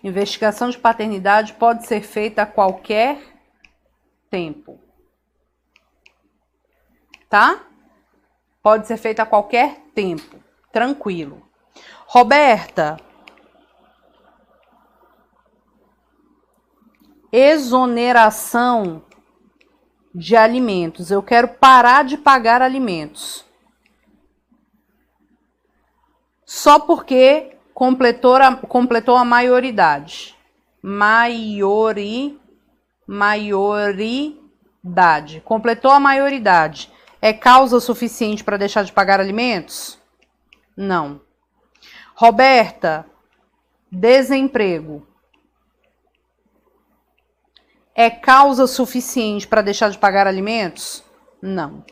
Investigação de paternidade pode ser feita a qualquer tempo. Tá? Pode ser feita a qualquer tempo. Tranquilo. Roberta, exoneração de alimentos. Eu quero parar de pagar alimentos. Só porque completou a maioridade. Maioridade. Completou a maioridade. É causa suficiente para deixar de pagar alimentos? Não. Roberta, desemprego. É causa suficiente para deixar de pagar alimentos? Não.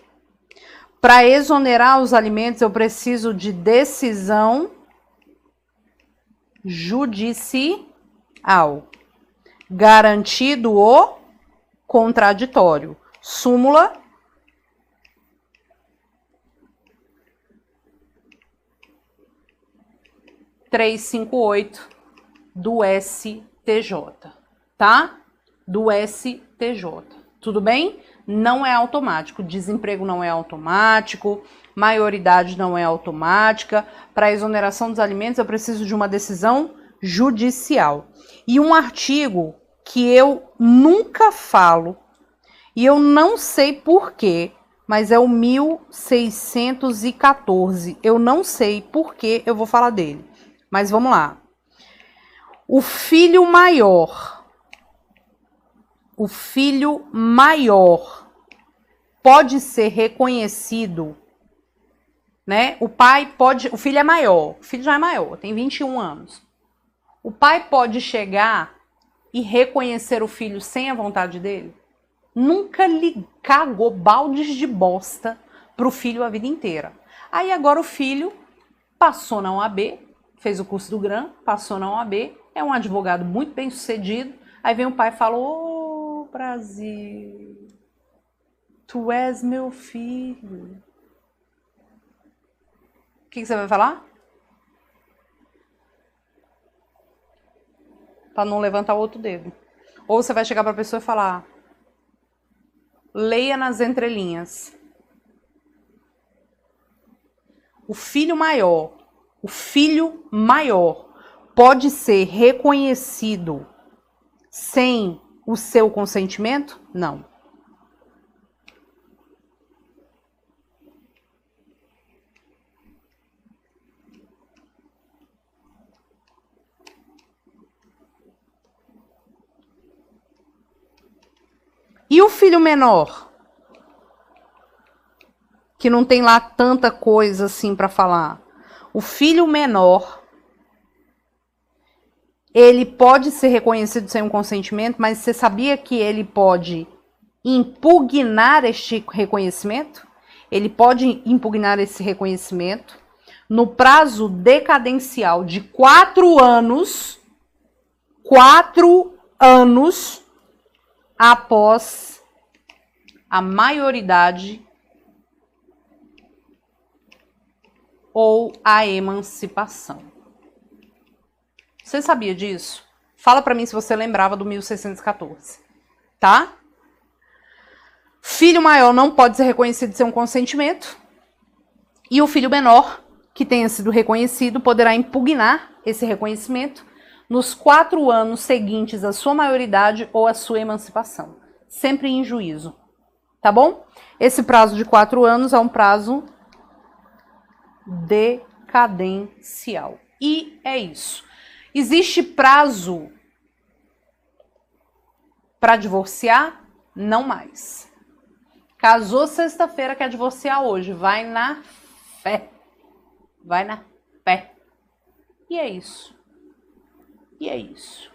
Para exonerar os alimentos, eu preciso de decisão judicial. Garantido o contraditório. Súmula 358 do STJ, tá? Do STJ. Tudo bem? Não é automático. Desemprego não é automático. Maioridade não é automática. Para exoneração dos alimentos, eu preciso de uma decisão judicial. E um artigo que eu nunca falo, E eu não sei por quê, mas é o 1614. Eu não sei por que eu vou falar dele. Mas vamos lá. O filho maior pode ser reconhecido, né? O filho é maior, o filho já é maior, tem 21 anos. O pai pode chegar e reconhecer o filho sem a vontade dele? Nunca lhe cagou baldes de bosta pro filho a vida inteira. Aí agora o filho passou na UAB, fez o curso do GRAM, passou na UAB, é um advogado muito bem sucedido. Aí vem o pai e fala: ô Brasil, tu és meu filho. O que você vai falar? Para não levantar o outro dedo. Ou você vai chegar para a pessoa e falar: leia nas entrelinhas. O filho maior pode ser reconhecido sem o seu consentimento? Não. E o filho menor? Que não tem lá tanta coisa assim para falar. O filho menor, ele pode ser reconhecido sem um consentimento, mas você sabia que ele pode impugnar este reconhecimento? Ele pode impugnar esse reconhecimento no prazo decadencial de 4 anos. 4 anos após a maioridade ou a emancipação. Você sabia disso? Fala para mim se você lembrava do 1614, tá? Filho maior não pode ser reconhecido sem um consentimento, e o filho menor, que tenha sido reconhecido, poderá impugnar esse reconhecimento nos 4 anos seguintes à sua maioridade ou à sua emancipação, sempre em juízo, tá bom? Esse prazo de 4 anos é um prazo decadencial. E é isso. Existe prazo para divorciar? Não mais. Casou sexta-feira, quer divorciar hoje. Vai na fé. Vai na fé. E é isso. E é isso.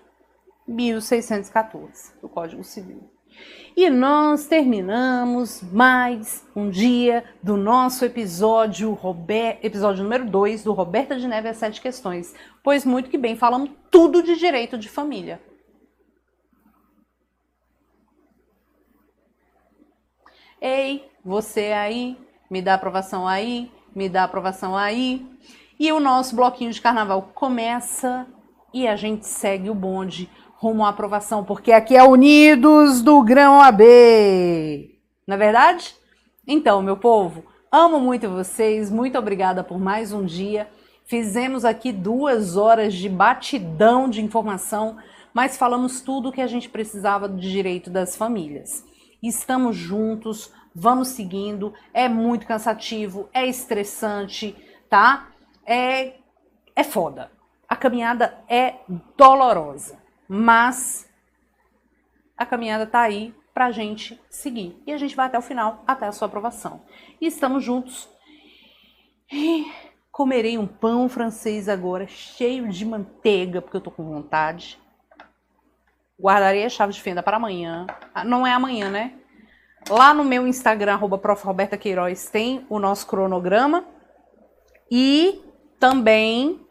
1614 do Código Civil. E nós terminamos mais um dia do nosso episódio número 2 do Roberta de Neve as 7 questões. Pois muito que bem, falamos tudo de direito de família. Ei, você aí, me dá aprovação aí, me dá aprovação aí. E o nosso bloquinho de carnaval começa e a gente segue o bonde rumo à aprovação, porque aqui é Unidos do Grão AB. Não é verdade? Então, meu povo, amo muito vocês, muito obrigada por mais um dia. Fizemos aqui 2 horas de batidão de informação, mas falamos tudo o que a gente precisava do direito das famílias. Estamos juntos, vamos seguindo, é muito cansativo, é estressante, tá? É foda. A caminhada é dolorosa. Mas a caminhada tá aí pra gente seguir. E a gente vai até o final, até a sua aprovação. E estamos juntos. E comerei um pão francês agora, cheio de manteiga, porque eu tô com vontade. Guardarei a chave de fenda para amanhã. Não é amanhã, né? Lá no meu Instagram, @profrobertaqueiroz, tem o nosso cronograma. E também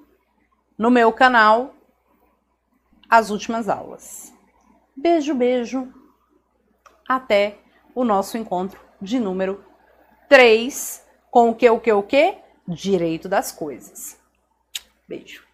no meu canal, as últimas aulas. Beijo, beijo. Até o nosso encontro de número 3 com o quê? Direito das coisas. Beijo.